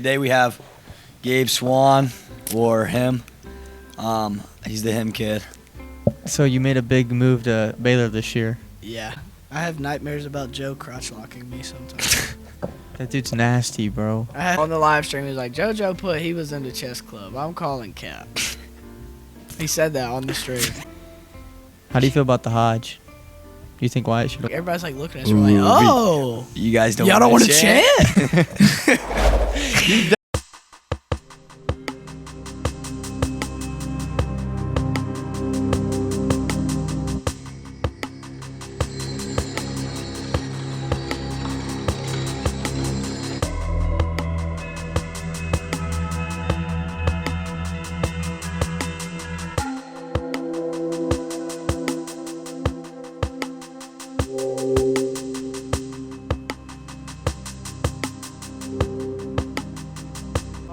Today we have Gabe Swann, or him. He's the him kid. So you made a big move to Baylor this year. Yeah. I have nightmares about Joe crotch locking me sometimes. That dude's nasty, bro. I had on the live stream, he was like, JoJo put he was in the chess club. I'm calling cap. He said that on the stream. How do you feel about the Hodge? Do you think Wyatt should? Everybody's like looking at us, we're like, oh. You guys don't Y'all don't want want to chant?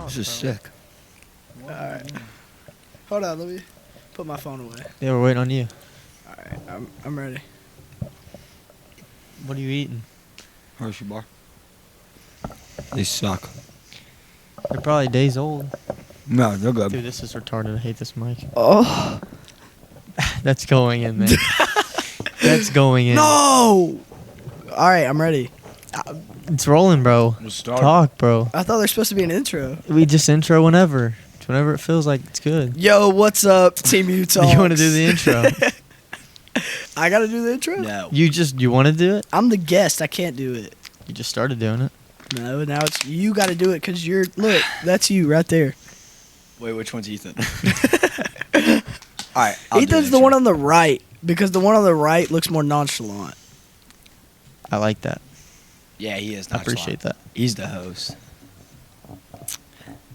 This is sick. Alright. Hold on, let me put my phone away. Yeah, we're waiting on you. Alright, I'm ready. What are you eating? Hershey bar. They suck. They're probably days old. No, they're good. Dude, this is retarded. I hate this mic. Oh. That's going in there. That's going in. No! Alright, I'm ready. It's rolling, bro. We'll start. Talk, bro. I thought there's supposed to be an intro. We just intro whenever. Whenever it feels like it's good. Yo, what's up, Team Utah? You want to do the intro? I gotta do the intro? No. You want to do it? I'm the guest. I can't do it. You just started doing it. No, now it's you got to do it because you're look. That's you right there. Wait, which one's Ethan? All right. Ethan's the one on the right because the one on the right looks more nonchalant. I like that. Yeah, he is. I appreciate that. He's the host.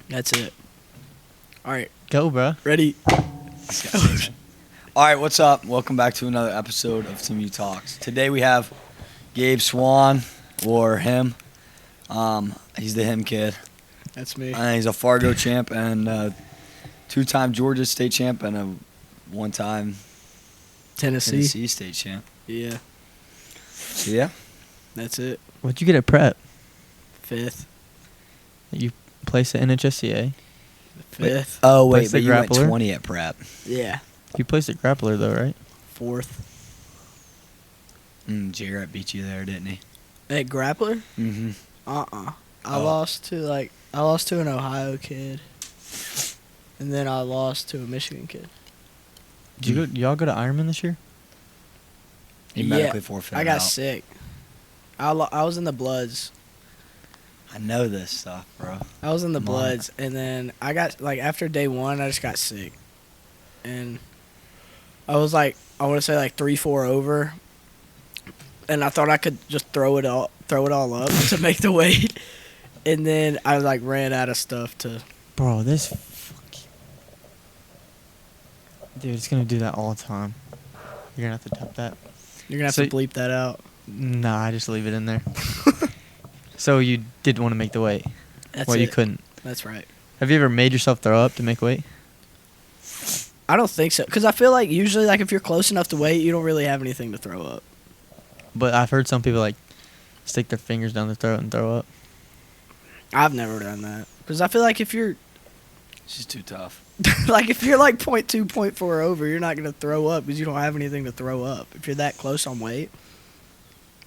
That's it. All right, Go, bro. ready? All right, what's up? Welcome back to another episode of Team U Talks. Today we have Gabe Swann, or him. He's the him kid. That's me. He's a Fargo champ and two-time Georgia state champ and a one-time Tennessee state champ. Yeah, So yeah, that's it. What'd you get at prep? 5th. You placed at NHSCA. 5th. Oh wait, Place but the you went grappler? 20 at prep. Yeah. You placed at Grappler though, right? 4th. J-Rap beat you there, didn't he? Hey, Grappler? Mm-hmm. I lost to an Ohio kid, and then I lost to a Michigan kid. Did y'all go to Ironman this year? He Yeah, medically forfeited I got out. sick. I was in the Bloods. I know this stuff, bro. I was in the Come on. Bloods, and then I got, like, after day 1, I just got sick. And I was, like, I want to say, like, 3-4 over. And I thought I could just throw it all up to make the weight. And then I, like, ran out of stuff to... Bro, this fucking... Dude, it's gonna do that all the time. You're gonna have to tap that. You're going to So- have to bleep that out. Nah, I just leave it in there. So you did want to make the weight? That's Well, it. you couldn't. That's right. Have you ever made yourself throw up to make weight? I don't think so. Because I feel like usually, like, if you're close enough to weight, you don't really have anything to throw up. But I've heard some people, like, stick their fingers down their throat and throw up. I've never done that. Because I feel like if you're... She's too tough. like, if you're, like, 0.2, 0.4 over, you're not going to throw up because you don't have anything to throw up. If you're that close on weight.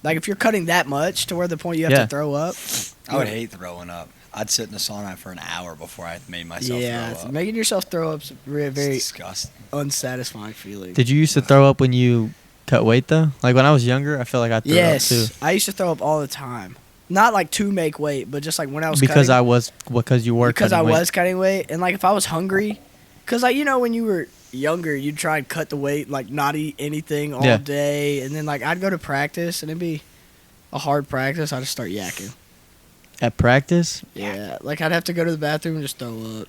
Like, if you're cutting that much to where the point you have Yeah. to throw up. I would hate throwing up. I'd sit in the sauna for an hour before I made myself Yeah, throw up. making yourself throw up's a very, It's very disgusting. unsatisfying feeling. Did you used to throw up when you cut weight, though? Like, when I was younger, I feel like I threw up, too. Yes, I used to throw up all the time. Not, like, to make weight, but just, like, when I was Because cutting. because you were Because cutting I weight. was cutting weight, and like if I was hungry, because like you know when you were younger, you'd try and cut the weight, like not eat anything all Yeah. day, and then like I'd go to practice, and it'd be a hard practice. I'd just start yakking. At practice? Yeah, like I'd have to go to the bathroom and just throw up,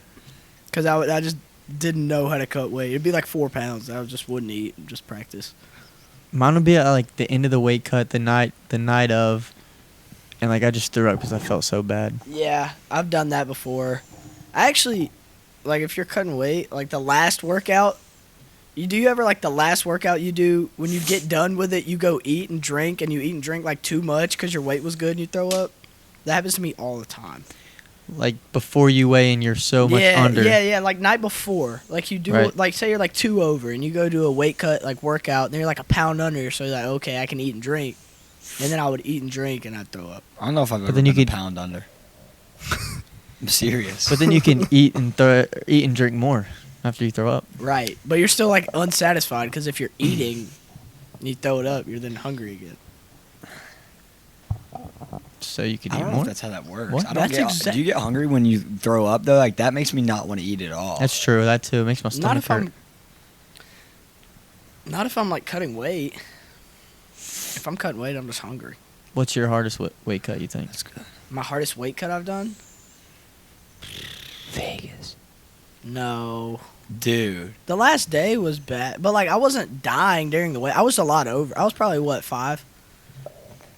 because I just didn't know how to cut weight. It'd be like 4 pounds. I just wouldn't eat, and just practice. Mine would be at, like, the end of the weight cut, the night of, and, like, I just threw up because I felt so bad. Yeah, I've done that before. I actually, like if you're cutting weight, like the last workout. Do you ever, like, the last workout you do, when you get done with it, you go eat and drink, and you eat and drink, like, too much because your weight was good and you throw up? That happens to me all the time. like before you weigh in, you're so much under. Yeah. Like night before, like you do, Right. like say you're like 2 over, and you go do a weight cut like workout, and then you're like a pound under, so you're like, okay, I can eat and drink, and then I would eat and drink, and I'd throw up. I don't know if I've ever then you been a could- pound under. I'm serious. But then you can eat and drink more after you throw up. Right, but you're still like unsatisfied because if you're eating, and you throw it up, you're then hungry again. So you could I eat don't know more. if that's how that works. What? I don't That's get. Do you get hungry when you throw up though? Like that makes me not want to eat at all. That's true. That too. It makes my Not stomach if hurt. I'm like cutting weight. If I'm cutting weight, I'm just hungry. What's your hardest weight cut, you think? That's good. My hardest weight cut I've done? Vegas. No. Dude. The last day was bad, but like I wasn't dying during the weight. I was a lot over. I was probably what, 5?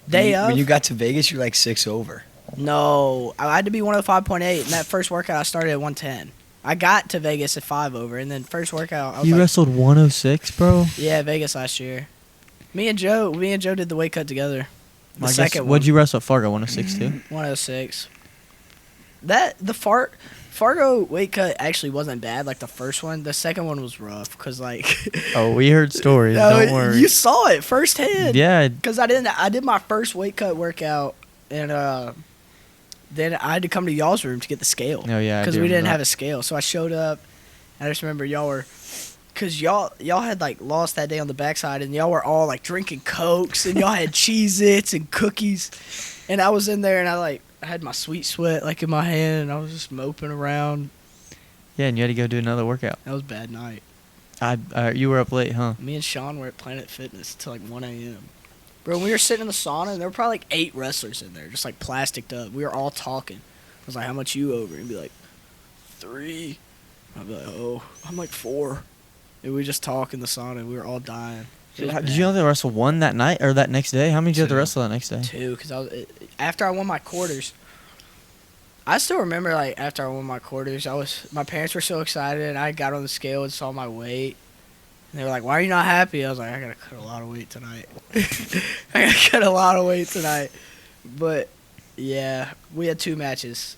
Day of? When you got to Vegas, you're like 6 over. No, I had to be 105.8, and that first workout I started at 110. I got to Vegas at 5 over, and then first workout I was You like, wrestled 106, bro. yeah, Vegas last year. Me and Joe did the weight cut together. The second one. What'd you wrestle at Fargo? 106 too. 106. Fargo weight cut actually wasn't bad. Like the first one, the second one was rough because like. Oh, we heard stories. No, Don't worry. You saw it firsthand. Yeah. Because I did my first weight cut workout, and then I had to come to y'all's room to get the scale. Oh yeah. Because we didn't have a scale, so I showed up. And I just remember y'all were, because y'all had like lost that day on the backside, and y'all were all like drinking Cokes, and y'all had Cheez-Its and cookies, and I was in there, and I had my sweet sweat like in my hand, and I was just moping around. Yeah, and you had to go do another workout. That was a bad night. You were up late, huh? Me and Sean were at Planet Fitness till like 1 a.m. Bro, when we were sitting in the sauna, and there were probably like 8 wrestlers in there, just like plasticed up. We were all talking. I was like, how much you over? And he'd be like, 3. I'd be like, oh, I'm like 4. And we just talk in the sauna. We were all dying. It was Did bad. you only wrestle one that night or that next day? How many did you have to 2. wrestle that next day? 2, because after I won my quarters, I still remember like after I won my quarters, my parents were so excited, and I got on the scale and saw my weight, and they were like, "Why are you not happy?" I was like, "I gotta cut a lot of weight tonight. I gotta cut a lot of weight tonight." But yeah, we had 2 matches,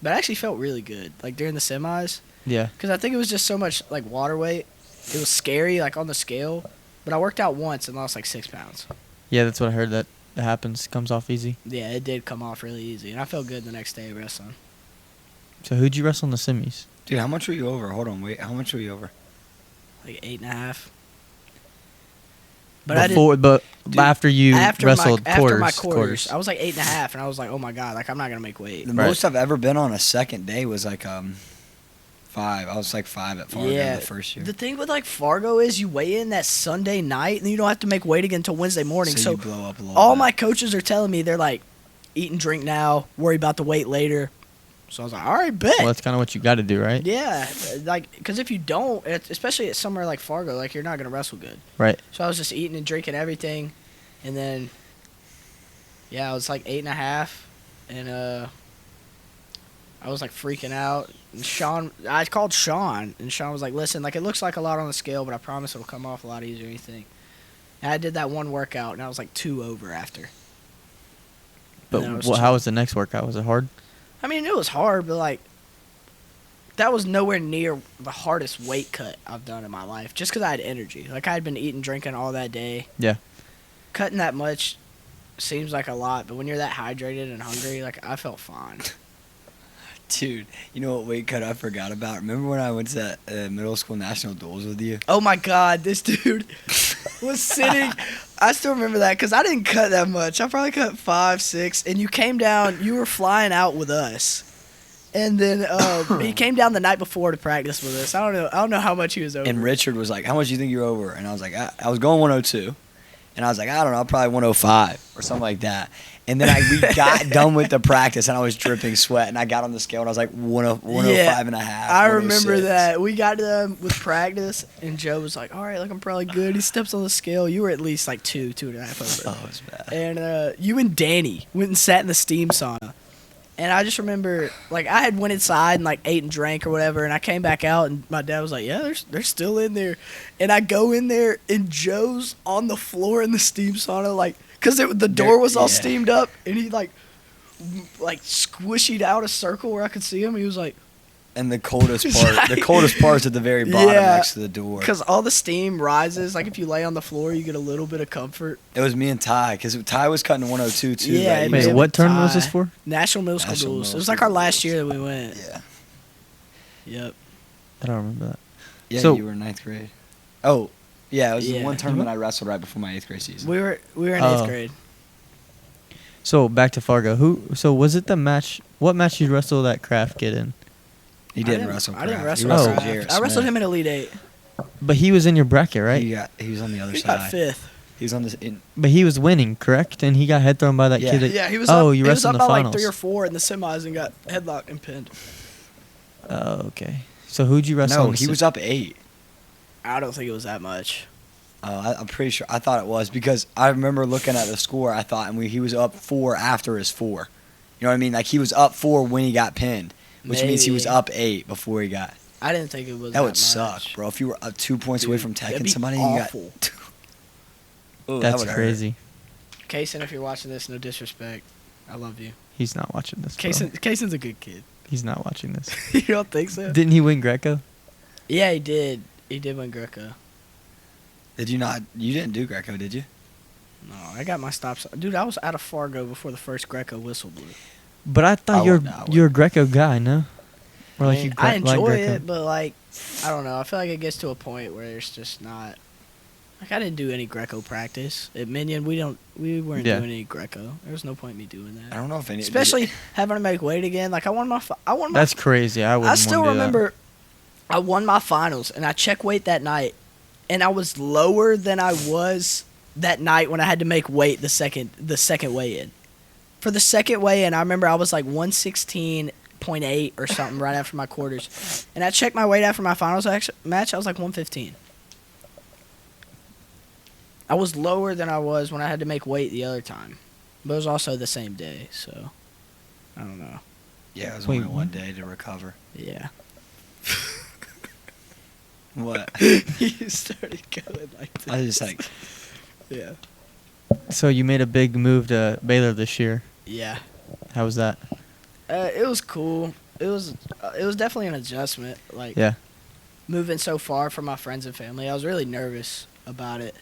but I actually felt really good like during the semis, Yeah. because I think it was just so much like water weight. It was scary like on the scale, but I worked out once and lost like 6 pounds. Yeah, that's what I heard that happens. Comes off easy. Yeah, it did come off really easy, and I felt good the next day wrestling. So who'd you wrestle in the semis? Dude, how much were you over? Hold on, wait. How much were you over? Like 8.5. But But Dude, after you wrestled after my quarters. quarters, I was like 8.5, and I was like, oh my god, like I'm not gonna make weight. The Right. most I've ever been on a second day was like 5. I was like 5 at Fargo Yeah, the first year. The thing with like Fargo is you weigh in that Sunday night, and you don't have to make weight again until Wednesday morning. so So you blow up a little all bit. my coaches are telling me, they're like, eat and drink now, worry about the weight later. So I was like, all right, bet. Well, that's kind of what you got to do, right? Yeah, like because if you don't, especially at somewhere like Fargo, like you're not gonna wrestle good. Right. So I was just eating and drinking everything, and then, yeah, I was like 8.5, and I was like freaking out. And I called Sean, and Sean was like, "Listen, like it looks like a lot on the scale, but I promise it'll come off a lot easier than you think." And I did that one workout, and I was like 2 over after. But And I was how was the next workout? Was it hard? I mean, it was hard, but like that was nowhere near the hardest weight cut I've done in my life. Just because I had energy, like I had been eating, drinking all that day. Yeah. Cutting that much seems like a lot, but when you're that hydrated and hungry, like I felt fine. Dude, you know what weight cut I forgot about? Remember when I went to that middle school national duels with you? Oh my god, this dude was sitting. I still remember that because I didn't cut that much. I probably cut 5, 6, and you came down. You were flying out with us, and then he came down the night before to practice with us. I don't know how much he was over. And Richard was like, how much do you think you're over? And I was like, I was going 102. And I was like, I don't know, probably 105 or something like that. And then we got done with the practice, and I was dripping sweat, and I got on the scale, and I was like 105 and a half. I remember 106. that. We got done with practice, and Joe was like, all right, like I'm probably good. He steps on the scale. You were at least like 2.5 over. Oh, it was bad. And you and Danny went and sat in the steam sauna. And I just remember, like, I had went inside and, like, ate and drank or whatever, and I came back out, and my dad was like, yeah, they're still in there. And I go in there, and Joe's on the floor in the steam sauna, like, because the door was all yeah. steamed up, and he, like, like squishied out a circle where I could see him. He was like, And the coldest part is at the very bottom Yeah. next to the door. because all the steam rises. Like if you lay on the floor, you get a little bit of comfort. It was me and Ty, because Ty was cutting 102 too. Yeah, that Wait, year. Wait, what tournament was this for? National Middle School National Duels. It Middle was like School our last Duels. year that we went. Yeah. Yep. I don't remember that. Yeah, So- you were in 9th grade. Oh, yeah, it was the Yeah. one tournament I wrestled right before my 8th grade season. We were in Oh. 8th grade. So back to Fargo. So was it the match? What match did you wrestle that Kraft kid in? He didn't wrestle. I didn't Kraft. He wrestle. wrestled Kraft. Jarrett I wrestled Smith. him in Elite 8. But he was in your bracket, right? He was on the other He side. got 5th. He was on this. But he was winning, correct? And he got head thrown by that Yeah. kid. That, Yeah, he was Oh, up, you he was wrestled up in the by like finals. 3 or 4 in the semis and got headlocked and pinned. Oh, okay. So who'd you wrestle? No, in the he was up 8. I don't think it was that much. I'm pretty sure. I thought it was because I remember looking at the score. I thought, he was up 4 after his 4. You know what I mean? Like he was up 4 when he got pinned, which means he was Maybe. up 8 before he got. I didn't think it was That would much. suck, bro. If you were up 2 points away Dude, from that'd taking be somebody, awful. you got. Ooh, that That's would hurt. crazy. Kaysen, if you're watching this, no disrespect. I love you. He's not watching this. Bro. Kaysen's a good kid. He's not watching this. You don't think so? Didn't he win Greco? Yeah, he did. He did win Greco. Did you not? You didn't do Greco, did you? No, I got my stops. Dude, I was out of Fargo before the first Greco whistle blew. But I thought I you're wouldn't- I you're a Greco guy, no? Or like I mean, you I like enjoy Greco? it, but like, I don't know. I feel like it gets to a point where it's just not. Like I didn't do any Greco practice at Minion. We weren't Yeah. doing any Greco. There was no point in me doing that. I don't know if any. Especially having to make weight again. Like I won my. That's crazy. I wouldn't I still wanna do that. remember. I won my finals and I check weight that night, and I was lower than I was that night when I had to make weight the second weigh in. For the second weigh in, I remember I was like 116.8 or something right after my quarters, and I checked my weight after my finals match. I was like 115. I was lower than I was when I had to make weight the other time, but it was also the same day, so I don't know. Yeah, it was Wait, only one what? day to recover. Yeah. What? You started going like this. I was just like, Yeah. So you made a big move to Baylor this year. Yeah. How was that? It was cool. It was definitely an adjustment. Like Yeah. moving so far from my friends and family, I was really nervous about it.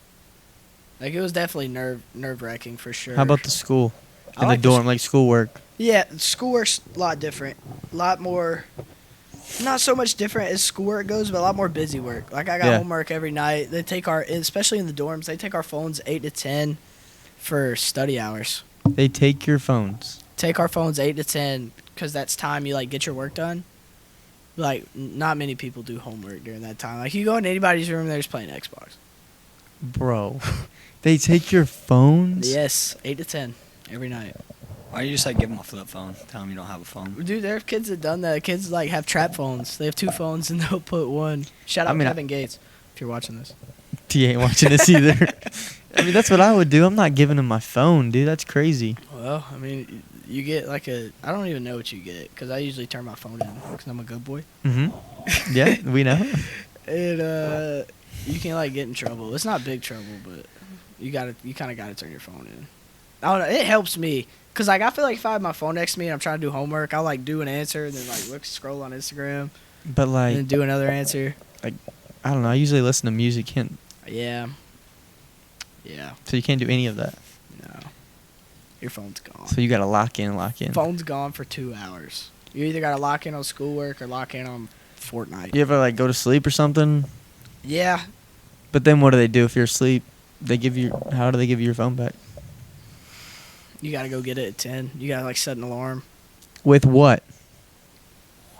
Like it was definitely nerve wracking for sure. How about the school I and like the dorm, like schoolwork? Yeah, schoolwork's a lot different. A lot more. Not so much different as schoolwork goes, but a lot more busy work. Like I got Yeah. homework every night. They take especially in the dorms, they take our phones 8 to 10 for study hours. They take your phones. Take our phones 8 to 10 because that's time you like get your work done. Like not many people do homework during that time. Like you go in anybody's room, they're just playing Xbox. Bro. They take your phones? Yes, 8 to 10 every night. why don't you just like give them a flip phone? Tell them you don't have a phone. Dude, there are kids that done that. Kids like have trap phones. They have 2 phones and they'll put one. Shout out Kevin Gates if you're watching this. T ain't watching this either. I mean, that's what I would do. I'm not giving him my phone, dude. That's crazy. Well, I mean, you get like I don't even know what you get because I usually turn my phone in because I'm a good boy. Mm-hmm. Yeah, we know. And you can like get in trouble. It's not big trouble, but you kind of gotta turn your phone in. I don't know. It helps me because like I feel like if I have my phone next to me and I'm trying to do homework, I'll like do an answer and then like scroll on Instagram But and like, then do another answer. I don't know. I usually listen to music, Yeah. Yeah. so you can't do any of that. No. Your phone's gone. So you gotta lock in. Phone's gone for 2 hours. You either gotta lock in on schoolwork or lock in on Fortnite. You ever like go to sleep or something? Yeah. But then what do they do if you're asleep? How do they give you your phone back? You gotta go get it at 10. You gotta like set an alarm. With what?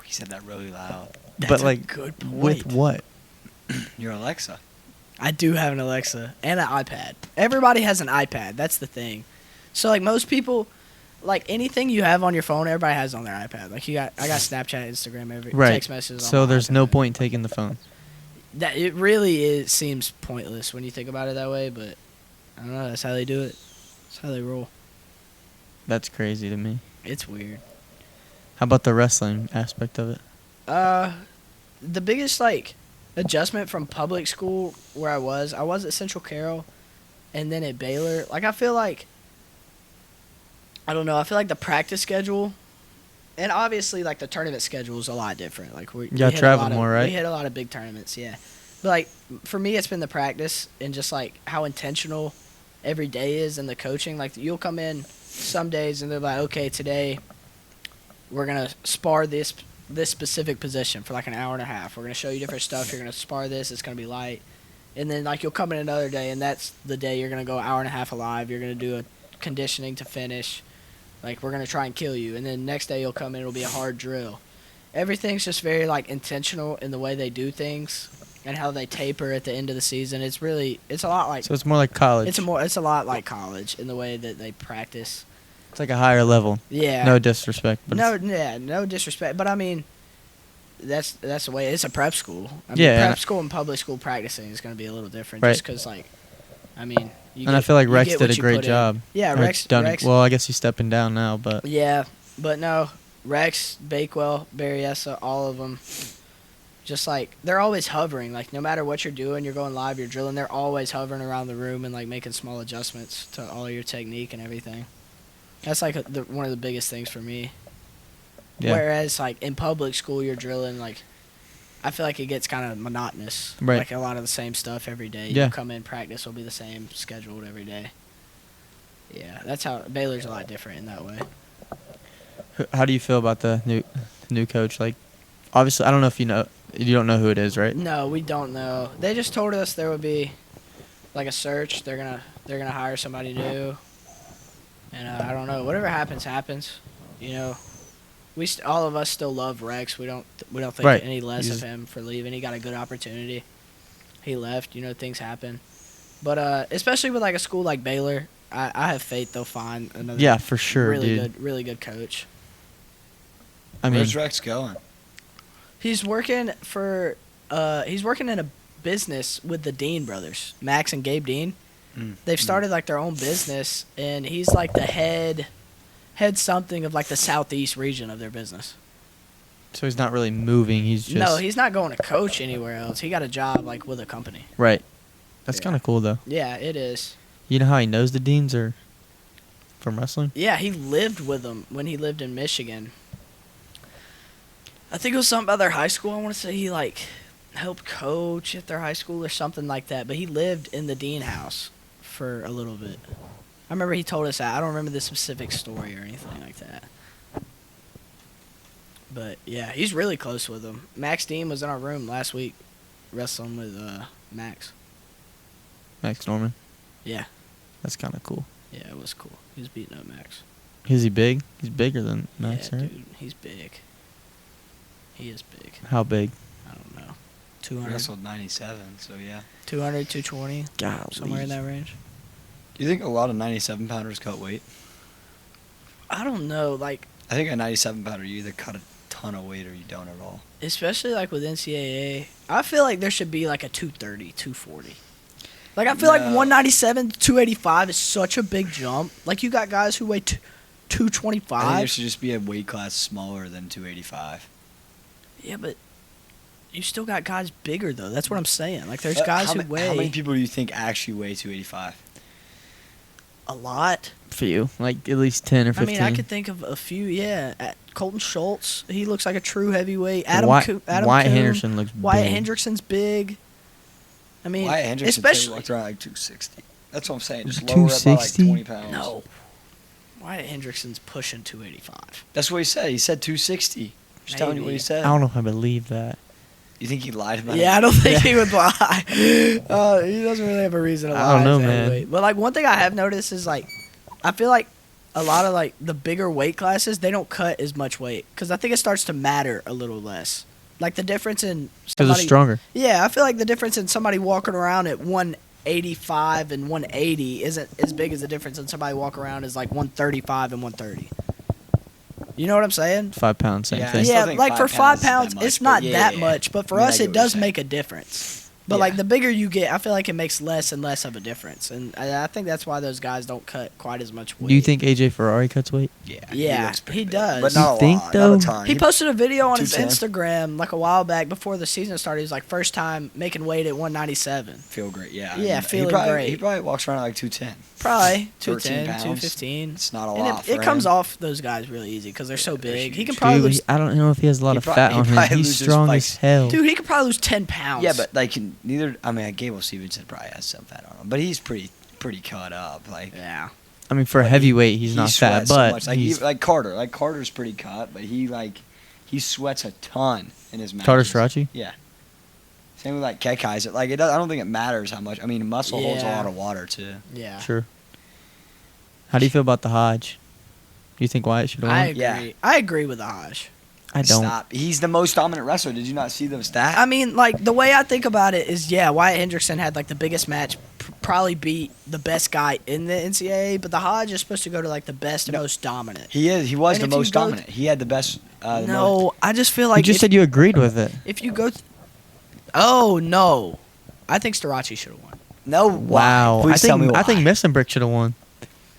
He said that really loud. That's But a like, good point. with what? Your Alexa. I do have an Alexa and an iPad. Everybody has an iPad. That's the thing. So like most people, like anything you have on your phone, everybody has on their iPad. Like I got Snapchat, Instagram, Right. text messages. On So my there's no iPad. point in taking the phone. That it really is seems pointless when you think about it that way, but I don't know. That's how they do it. That's how they roll. That's crazy to me. It's weird. How about the wrestling aspect of it? The biggest like adjustment from public school where I was at Central Carroll and then at Baylor. Like I feel like I don't know. I feel like the practice schedule, and obviously like the tournament schedule is a lot different. Like we gotta hit travel a lot more, of, right? We hit a lot of big tournaments, yeah. But like for me, it's been the practice and just like how intentional every day is and the coaching. Like you'll come in some days and they're like, okay, today we're gonna spar this specific position for like an hour and a half. We're gonna show you different stuff. You're gonna spar this. It's gonna be light. And then like you'll come in another day and that's the day you're gonna go hour and a half alive. You're gonna do a conditioning to finish. Like we're gonna try and kill you. And then next day you'll come in. It'll be a hard drill. Everything's just very like intentional in the way they do things and how they taper at the end of the season. It's a lot like So it's more like college. it's a lot like college in the way that they practice. It's like a higher level. Yeah. No disrespect, but No disrespect. But I mean, that's the way. It's a prep school. I mean, Yeah, prep school and public school practicing is going to be a little different, Right. just because like, I mean, and I feel like Rex did a great job. Yeah, Or Rex. Well, I guess he's stepping down now, but Yeah, but no, Rex, Bakewell, Berryessa, all of them. Just like they're always hovering. Like no matter what you're doing, you're going live, you're drilling. They're always hovering around the room and like making small adjustments to all your technique and everything. That's like one of the biggest things for me. yeah, Whereas like in public school, you're drilling like. I feel like it gets kind of monotonous. Right. Like a lot of the same stuff every day. Yeah. You come in, practice will be the same, scheduled every day. Yeah, that's how Baylor's a lot different in that way. How do you feel about the new coach? Like, obviously, I don't know if you don't know who it is, right? No, we don't know. They just told us there would be like a search. They're gonna hire somebody new, and I don't know. Whatever happens, happens. You know, all of us still love Rex. We don't think Right. any less He's- of him for leaving. He got a good opportunity. He left. You know, things happen. But especially with like a school like Baylor, I have faith they'll find another. Yeah, for sure, really dude. really good coach. I mean, Where's Rex going? He's working for he's working in a business with the Dean brothers, Max and Gabe Dean. They've started like their own business, and he's like the head something of like the southeast region of their business. so he's not really moving. He's just No, he's not going to coach anywhere else. He got a job like with a company. right. That's Yeah. kind of cool, though. Yeah, it is. You know how he knows the Deans are from wrestling? Yeah, he lived with them when he lived in Michigan. I think it was something about their high school. I want to say he like helped coach at their high school or something like that. But he lived in the Dean house for a little bit. I remember he told us that. I don't remember the specific story or anything like that. But yeah, he's really close with them. Max Dean was in our room last week wrestling with Max. Max Norman. Yeah. That's kind of cool. Yeah, it was cool. He was beating up Max. Is he big? He's bigger than Max, yeah, right? dude, he's big. He is big. How big? I don't know. He 200, wrestled 97, so yeah. 200, 220, God, somewhere in that range. Do you think a lot of 97-pounders cut weight? I don't know, like, I think a 97-pounder, you either cut a ton of weight or you don't at all. especially like with NCAA, I feel like there should be like a 230, 240. Like, I feel like No. 197 to 285 is such a big jump. Like, you got guys who weigh I think 225. there should just be a weight class smaller than 285. Yeah, but you still got guys bigger, though. That's what I'm saying. Like, there's guys who weigh How many people do you think actually weigh 285? a lot. For you? Like at least 10 or 15? I mean, I could think of a few, yeah. Colton Schultz, he looks like a true heavyweight. Adam Wyatt Coon, Henderson looks Wyatt big. Hendrickson's big. I mean, Wyatt Hendrickson especially walked around like 260. That's what I'm saying. Just lower it by like 260? 20 pounds. no. Wyatt Hendrickson's pushing 285. That's what he said. He said 260. Just telling you what he Maybe. said. I don't know if I believe that. You think he lied about it? Yeah, I don't think he would lie. He doesn't really have a reason to lie. I don't know, as a man. heavyweight. But like one thing I have noticed is like, I feel like a lot of like the bigger weight classes they don't cut as much weight because I think it starts to matter a little less. Like the difference in Because it's somebody. stronger. Yeah, I feel like the difference in somebody walking around at 185 and 180 isn't as big as the difference in somebody walking around as like 135 and 130. You know what I'm saying? 5 pounds, same Yeah, thing. still Yeah, think like for 5 5 pounds pounds, isn't that it's much, not but that yeah. much, but for I mean, I us, get it what you're does saying. make a difference. But Yeah. like the bigger you get, I feel like it makes less and less of a difference, and I think that's why those guys don't cut quite as much weight. Do you think AJ Ferrari cuts weight? Yeah, Yeah, looks pretty he big. does. But not You a think, lot, though? not a ton. He posted a video on his 210. Instagram like a while back before the season started. He was like first time making weight at 197. Feel great, yeah. Yeah, And feeling he probably, great. He probably walks around at like 210. Probably 13 210, pounds. 215. It's not a And lot. it for comes him. off those guys really easy because they're so they're big. He can huge. probably Dude, lose, I don't know if he has a lot He of prob- fat he on him. probably He's loses, strong like- as hell. dude. He could probably lose 10 pounds. Yeah, but like neither. I mean, Gable Stevenson probably has some fat on him, but he's pretty cut up. Like yeah, I mean, for a But heavyweight, he's he not fat, sweats so but much. Like, he's like Carter. Like Carter's pretty cut, but he sweats a ton in his matches. Carter Strachey. Yeah. Same with like Kekaiser. Like I don't think it matters how much. I mean, muscle holds a Yeah. lot of water too. yeah. Sure. How do you feel about the Hodge? Do you think Wyatt should have I won? agree. Yeah. I agree with the Hodge. I don't. Stop. He's the most dominant wrestler. Did you not see the stat? I mean, like the way I think about it is, yeah, Wyatt Hendrickson had like the biggest match, probably beat the best guy in the NCAA, but the Hodge is supposed to go to like the best and No. most dominant. He is. He was And the if you most go- dominant. He had the best. The most- No, I just feel You like just if, said you agreed with it. if you go, oh no, I think Starachi should have won. No. Wow. Please tell me why. I think Messenbrick should have won.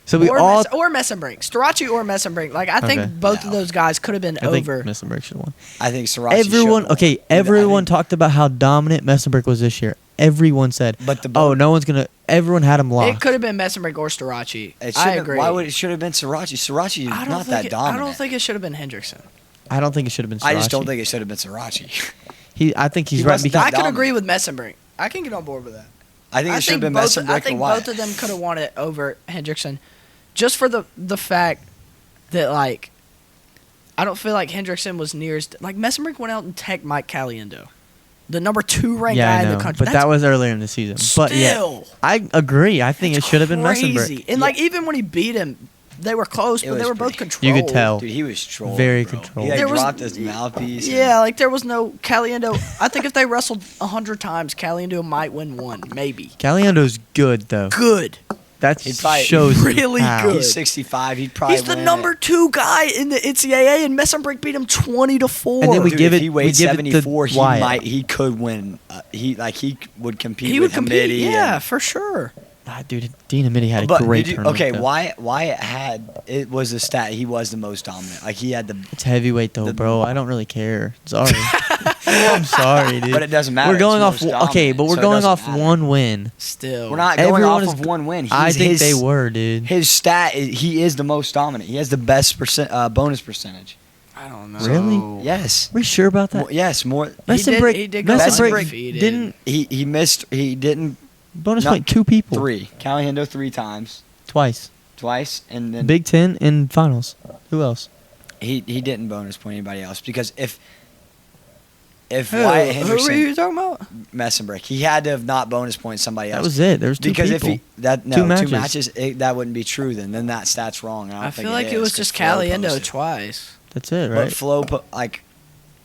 So we or all. or Messenbrink, Starachi or Messenbrink. Like I think Okay. both No. of those guys could have been I think over. Messenbrick should have won. I think Sriracha Everyone, should've okay, won. I everyone think- talked about how dominant Messenbrick was this year. Everyone said, But the "Oh, no one's gonna." Everyone had him It locked. could have been Messenbrink or Starachi. It I should've- agree. Why would it should have been Sriracha? Sriracha is I don't not think that dominant. I don't think it should have been Hendrickson. I don't think it should have been. I just Sriracha. don't think it should have been Sriracha. I think he's He right wasn't because I could dominant. agree with Messenbrink. I can get on board with that. I think it should have been both, Messenbrick I or think Wyatt. both of them could have won it over Hendrickson, just for the fact that like I don't feel like Hendrickson was near as like Messenbrink went out and teched Mike Caliendo, the number 2 ranked yeah, guy I know, in the country. but that was earlier in the season. But yeah, still I agree. I think it should have been crazy. Messenbrick. And like even when he beat him, they were close, It but they was were both pretty- controlled. You could tell. Dude, he was trolling. Very bro. controlled. He like, There was- dropped his mouthpiece. and- Yeah, like there was no Caliendo. I think if they wrestled 100 times, Caliendo might win one, maybe. Caliendo's good though. Good. That He'd probably- shows you Really how. good. He's 65. He'd probably He's the win number it. 2 guy in the NCAA, and Messenbrink beat him 20-4. And then we Dude, give if it- he we weighed give it to 74. Wyatt. He could win. He would compete. he with would compete. Hamidi Yeah, and- for sure. Ah, dude, Dean Hamidi had a But great did you, tournament. okay, though. Wyatt had it was the stat. He was the most dominant. Like he had the. It's heavyweight though, The- bro. I don't really care. Sorry. I'm sorry, dude. But it doesn't matter. We're going It's off. most Okay, dominant, but we're so it going doesn't off matter. one win. Still. We're not going Everyone off is- of one win. I think they were, dude. His stat. He is the most dominant. He has the best bonus percentage. I don't know. Really? Yes. Are we sure about that? Yes. More. Messenbrick, he did go Messenbrick undefeated. didn't He missed. He didn't. bonus No, point 2 people 3. Caliendo 3 times. twice. Twice, and then Big Ten in finals. Who else? he didn't bonus point anybody else because if Who, Wyatt who were Henderson you talking about? Messenbrick, he had to have not bonus point somebody else. That was it. There was 2 because people. if he that no Two 2 matches. matches, that wouldn't be true. Then that stat's wrong. And I, don't I think feel like it is, was 'cause just Flo Caliendo posted. twice. That's it, But right? Flo like,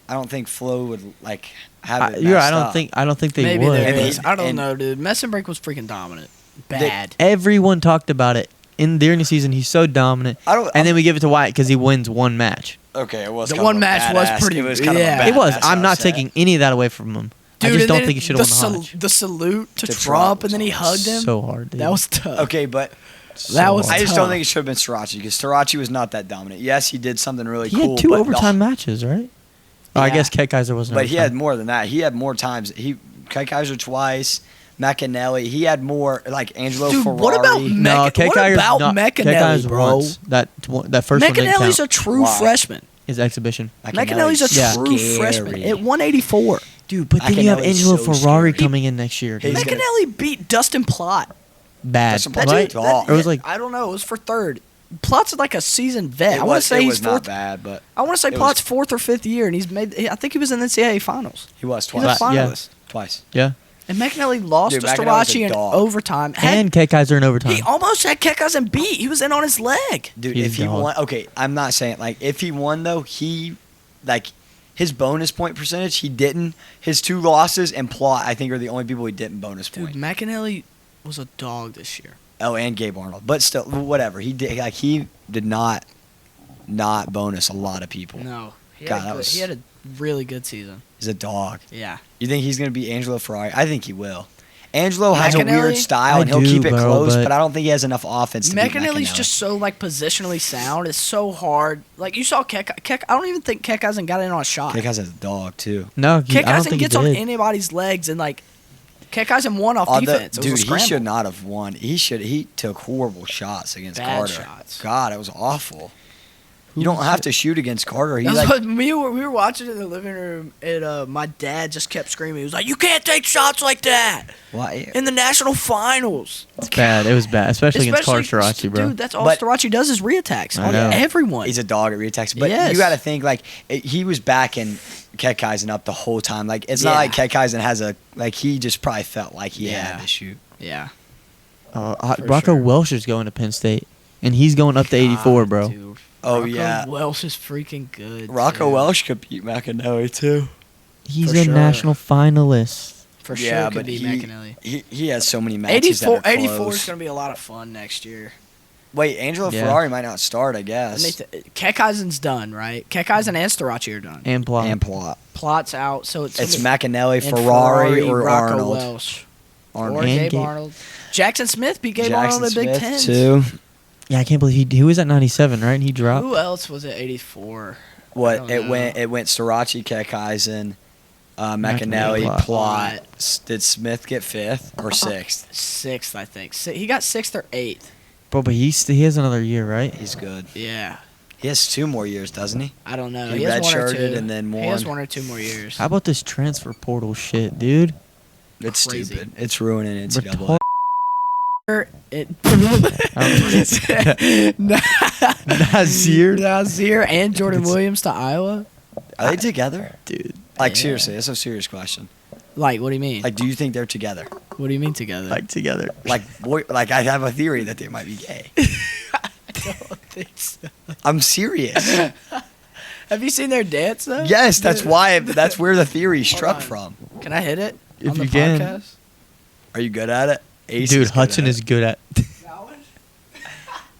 I don't think Flo would like have it. You're right. messed I don't up. think. I don't think they Maybe would. there And is. he- I don't and- know, dude. Messenbrink was freaking dominant. Bad. Everyone talked about it during the season. He's so dominant. I don't. And then we give it to Wyatt because he wins one match. okay, it was The kind one of a match was badass- pretty- It was kind yeah. of a It was. badass I'm not upset. taking any of that away from him. I Dude, just and don't then think he should have won the Hodge. The salute to To Trump, Trump and then he was hugged him. So hard, dude. That was tough. Okay, but That was I just tough. don't think it should have been Sriracha because Sriracha was not that dominant. Yes, he did something really He cool. had 2 but overtime matches, right? Oh, I Yeah. guess Kate Kaiser wasn't. But he had overtime. more than that. He had more times. Kai Kaiser twice, McAnally. He had more like Angelo Dude, Ferrari. what about No, Kate what Kaiser's about not. Kate McAnally, Kaiser's bro? once. That first one didn't McAnally's count. a true Why? freshman. His exhibition. McAnally's a Yeah. true Scary. freshman at 184. Dude, but then you have McAnally's Angelo so Ferrari scary. coming in next year. Dude. He's gonna- McAnally beat Dustin Plott. Bad, Dustin Plott right? too tall. It was like I don't know. It was for third. Plott's like a seasoned vet. It I want was, to say it he's was not fourth. bad, but I want to say it Plott's was- 4th or 5th year, and he's made. I think he was in the NCAA finals. he was He's twice. a Yeah. finalist. Twice. yeah. And McAnally lost Dude, to McAnally's a Starachi in dog. overtime. And Kate Kaiser in overtime. He almost had Kekaz and beat. He was in on his leg. Dude, He's if he dog. won, okay, I'm not saying like if he won though, he like his bonus point percentage, he didn't. His 2 losses and Plot, I think, are the only people he didn't bonus Dude, point. McAnally was a dog this year. Oh, and Gabe Arnold, but still, whatever. He did not bonus a lot of people. No, He had a really good season. He's a dog. Yeah. You think he's going to be Angelo Ferrari? I think he will. Angelo has a McAnally? weird style, and he'll keep it close, but I don't think he has enough offense to beat McAnally's McAnally. just so, like, positionally sound. It's so hard. Like, you saw Keck. I don't even think Keck hasn't got in on a shot. Keck has a dog, too. No, Keck I don't hasn't think he gets on did. anybody's legs, and, like, Keck hasn't won off defense. Dude, he should not have won. He took horrible shots against Bad Carter. shots. God, it was awful. You don't have to shoot against Carter. He That's like what we were watching in the living room, and my dad just kept screaming. He was like, "You can't take shots like that why? in the national finals." It's bad. It was bad, especially against Carter Starachi, bro. Dude, that's all But- Starachi does is reattacks I on know. everyone. He's a dog at reattacks, but Yes. you got to think he was backing Keckeisen up the whole time. Like it's not Yeah. like Keckeisen has he just probably felt like he Yeah. had to shoot. yeah, Rocco sure. Welsh is going to Penn State, and he's going up to 84, bro. Dude. Oh Rocco yeah, Welsh is freaking good. Rocco too. Welsh could beat McAnally too. He's For a sure. national finalist. for Yeah, sure could but be McAnally. he has so many matches that are 84 close. is gonna be a lot of fun next year. Wait, Angelo Yeah. Ferrari might not start, I guess. Keckeisen's done, right? Keckheisen and Starachi are done. And Plot. And Plot. Plot's out, so it's It's gonna be- McAnally, and Ferrari, or Rocco Arnold. Welsh. Arnold. Or And Gabe Gabe. Arnold. Jackson Smith beat Gabe Jackson Arnold in Big Smith Ten. too. Yeah, I can't believe he was at 97, right? And he dropped. Who else was at 84? I What don't it know. went Starachi, Keckeisen, McAnally, McAnally, Plot. Plot. Did Smith get 5th or 6th? Sixth, I think. He got 6th or 8th. Bro, but he has another year, right? He's good. Yeah. He has 2 more years, doesn't he? I don't know. He He has one or redshirted two. and then He has won. 1 or 2 more years. How about this transfer portal shit, dude? It's Crazy. stupid. It's ruining NCAA. Retard. Nazir. Nazir and Jordan It's- Williams to Iowa? Are they together? Dude. Like Yeah. seriously, that's a serious question. Like, what do you mean? Like, do you think they're together? What do you mean together? Like together. Like, like I have a theory that they might be gay. I don't think so. I'm serious. Have you seen their dance, though? Yes, that's why. That's where the theory struck on. from. Can I hit it? If on the you can. podcast? Are you good at it? Ace Dude, is good Hudson at is good at.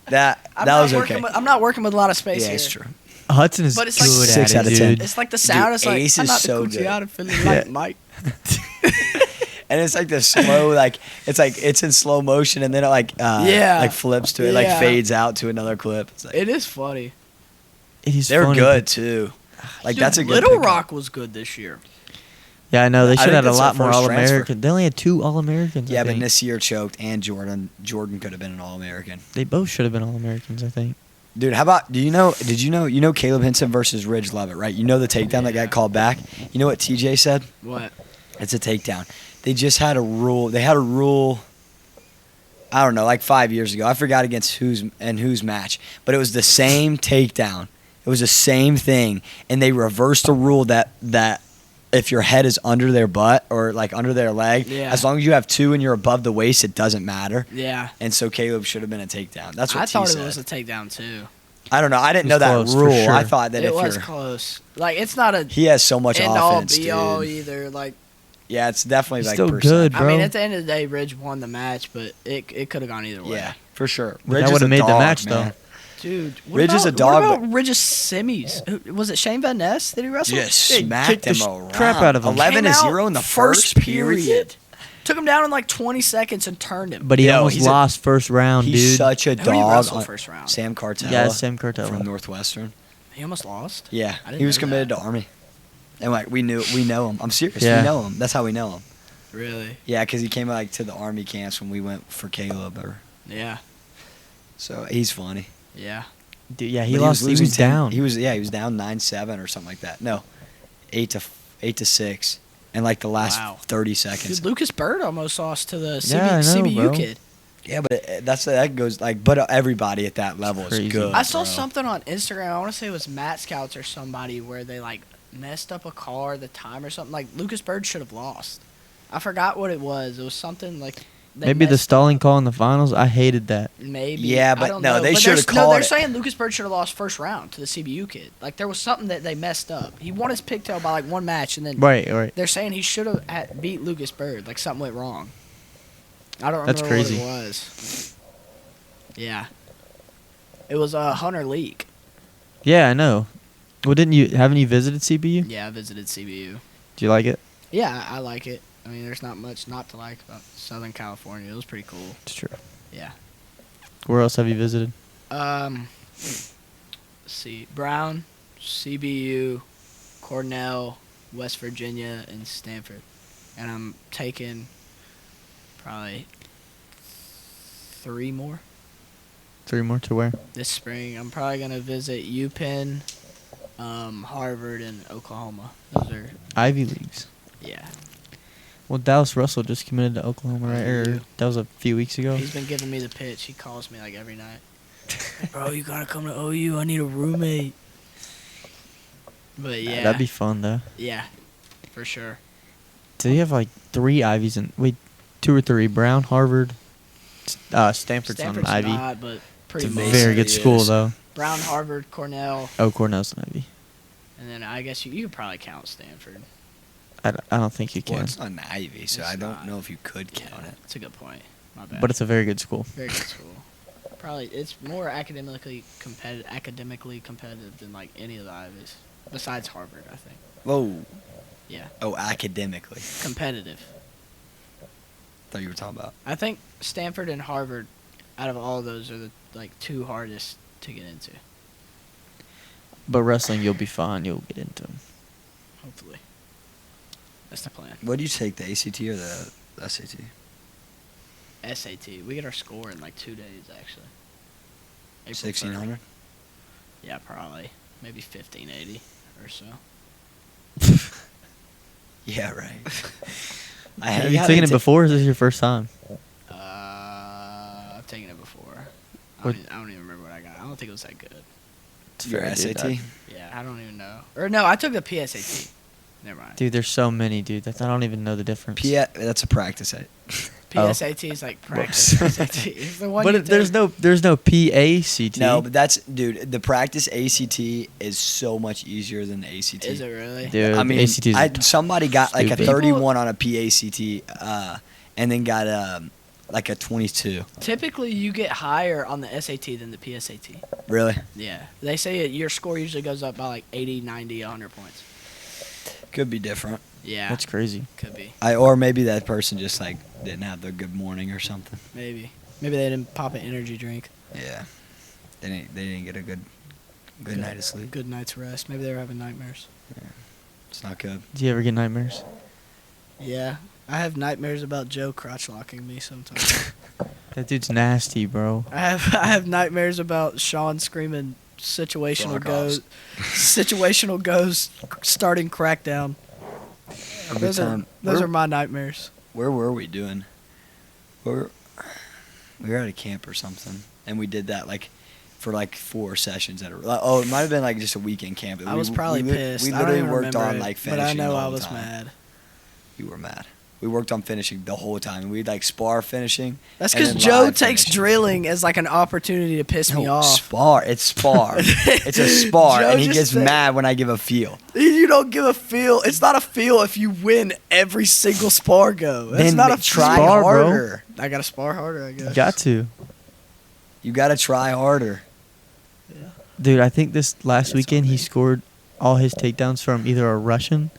that. I'm That not was working okay. I'm not working with a lot of space Yeah, here. it's true. Hudson is But it's good like six at out it, of 10. dude. It's like the sound Dude, is like, Ace I'm is not so the good. Coochie out of feeling like Mike. And it's like the slow, like it's in slow motion, and then it Yeah. like flips to it, like Yeah. fades out to another clip. It's like, It is funny. It is they're funny, good but- too. Like Dude, that's a good. Little pickup. Rock was good this year. Yeah, I know. They I should think have had a that's our lot more first All transfer. American. They only had 2 All Americans. Yeah, but Nasir choked, and Jordan could have been an All American. They both should have been All Americans, I think. Dude, how about? Did you know Caleb Hinson versus Ridge Levitt, right? You know the takedown that got called back. You know what TJ said? What? It's a takedown. They just had a rule. They had a rule. I don't know, like 5 years ago. I forgot against whose match, but it was the same takedown. It was the same thing, and they reversed the rule that if your head is under their butt or like under their leg, Yeah. as long as you have 2 and you're above the waist, it doesn't matter. Yeah. And so Caleb should have been a takedown. That's what I T thought said. it was a takedown, too. I don't know. I didn't It know was that close, for rule. sure. I thought that It if was you're, close. Like, it's not a he has so much end all offense, be dude. all either. Like, Yeah, it's definitely He's like still percent. good, I bro. mean, at the end of the day, Ridge won the match, but it could have gone either way. Yeah, for sure. But Ridge that is would've a made the dog, match, man. though. Dude, Ridge is a what dog, about Ridge's semis? Was it Shane Van Ness? Did he wrestle? Just Hey, smacked kicked the him sh- around. crap out of him. 11-0 in the first period. Took him down in like 20 seconds and turned him. But he Yo, almost he's a- lost first round, He's dude. such a Who did he dog. wrestle on- first round? Sam Cartella. Yeah, Sam Cartella. from Northwestern. He almost lost. Yeah, I didn't he was know committed that. to Army. And like we know him. I'm serious. Yeah. We know him. That's how we know him. Really? Yeah, because he came like to the Army camps when we went for Caleb. Yeah. So he's funny. Yeah. Dude, yeah, he But lost. He was 10 down. He was down 9-7 or something like that. No, 8-6, in like the last Wow. 30 seconds. Dude, Lucas Bird almost lost to the Yeah, I know, CBU bro. kid. Yeah, but that goes like. But everybody at that level Crazy. is good. I saw bro. something on Instagram. I want to say it was Matt Scouts or somebody where they like messed up a car, the time or something. Like Lucas Bird should have lost. I forgot what it was. It was something like they Maybe the messed stalling call in the finals. I hated that. Maybe. Yeah, I but don't no, know. they But should have No, called they're it. saying Lucas Bird should have lost first round to the CBU kid. Like there was something that they messed up. He won his pigtail by like one match, and then Right. they're saying he should have beat Lucas Bird. Like something went wrong. I don't remember That's crazy. what it was. Yeah. It was Hunter Leak. Yeah, I know. Well, haven't you visited CBU? Yeah, I visited CBU. Do you like it? Yeah, I like it. I mean, there's not much not to like about Southern California. It was pretty cool. It's true. Yeah. Where else have you visited? Let's see, Brown, CBU, Cornell, West Virginia, and Stanford. And I'm taking probably 3 more 3 more to where? this spring. I'm probably gonna visit UPenn, Harvard, and Oklahoma. Those are Ivy Leagues. yeah. Well, Dallas Russell just committed to Oklahoma, right? Or that was a few weeks ago. He's been giving me the pitch. He calls me like every night. Bro, you gotta come to OU. I need a roommate. But yeah, That'd be fun, though. yeah, for sure. Do you have like 3 Ivies and 2 or 3? Brown, Harvard, Stanford's on an Ivy. not, but pretty It's a much. very good school, is. though. Brown, Harvard, Cornell, Oh, Cornell's an Ivy. and then I guess you could probably count Stanford. I don't think you Well, can. it's not an Ivy, so It's I don't not. know if you could count it. That's a good point. My bad. But it's a very good school. very good school. Probably it's more academically competitive than like any of the Ivies, besides Harvard. I think. Whoa. Yeah, Oh, academically. competitive. Thought you were talking about. I think Stanford and Harvard, out of all those, are the like 2 hardest to get into. But wrestling, you'll be fine. You'll get into them. Hopefully, that's the plan. What do you take, the ACT or the SAT? SAT. We get our score in like 2 days actually. April 3rd. 1600? Yeah, probably maybe 1580 or so. Yeah, right. Have you taken it before, or is this your first time? I've taken it before. I What- don't even remember what I got. I don't think it was that good. It's Your fair, dude. SAT? Yeah, I don't even know. Or no, I took the PSAT. Never mind. Dude, there's so many, dude. I don't even know the difference. That's a practice. PSAT is like practice. Whoops. SAT. It's the one But you there's take. no PACT. No, but dude, the practice ACT is so much easier than the ACT. Is it really? Dude, I mean, ACT is somebody got like a stupid. 31 on a PACT, and then got like a 22. Typically, you get higher on the SAT than the PSAT. Really? Yeah. They say your score usually goes up by like 80, 90, 100 points. Could be different. Yeah. That's crazy. Could be. Or maybe that person just like didn't have their good morning or something. Maybe. Maybe they didn't pop an energy drink. Yeah. They didn't get a good night of sleep. Good night's rest. Maybe they were having nightmares. It's not good. Do you ever get nightmares? Yeah. I have nightmares about Joe crotch locking me sometimes. That dude's nasty, bro. I have nightmares about Sean screaming situational goes, starting crackdown. Every time. Those are my nightmares. Where were we doing? We were at a camp or something, and we did that like for like 4 sessions at a. Oh, it might have been like just a weekend camp. I was probably pissed. We I don't literally even worked remember on it, like but finishing. I know the I whole was time. mad. You were mad. We worked on finishing the whole time. We'd like spar finishing. That's and because then Joe live takes finishing. drilling as like an opportunity to piss me No, off. spar. It's spar. It's a spar, Joe and he just gets said- mad when I give a feel. You don't give a feel. It's not a feel if you win every single spar go. That's Then not a try Spar, bro. harder. I gotta spar harder, I guess. You got to. You got to try harder. Dude, I think this last That's weekend on he me. scored all his takedowns from either a Russian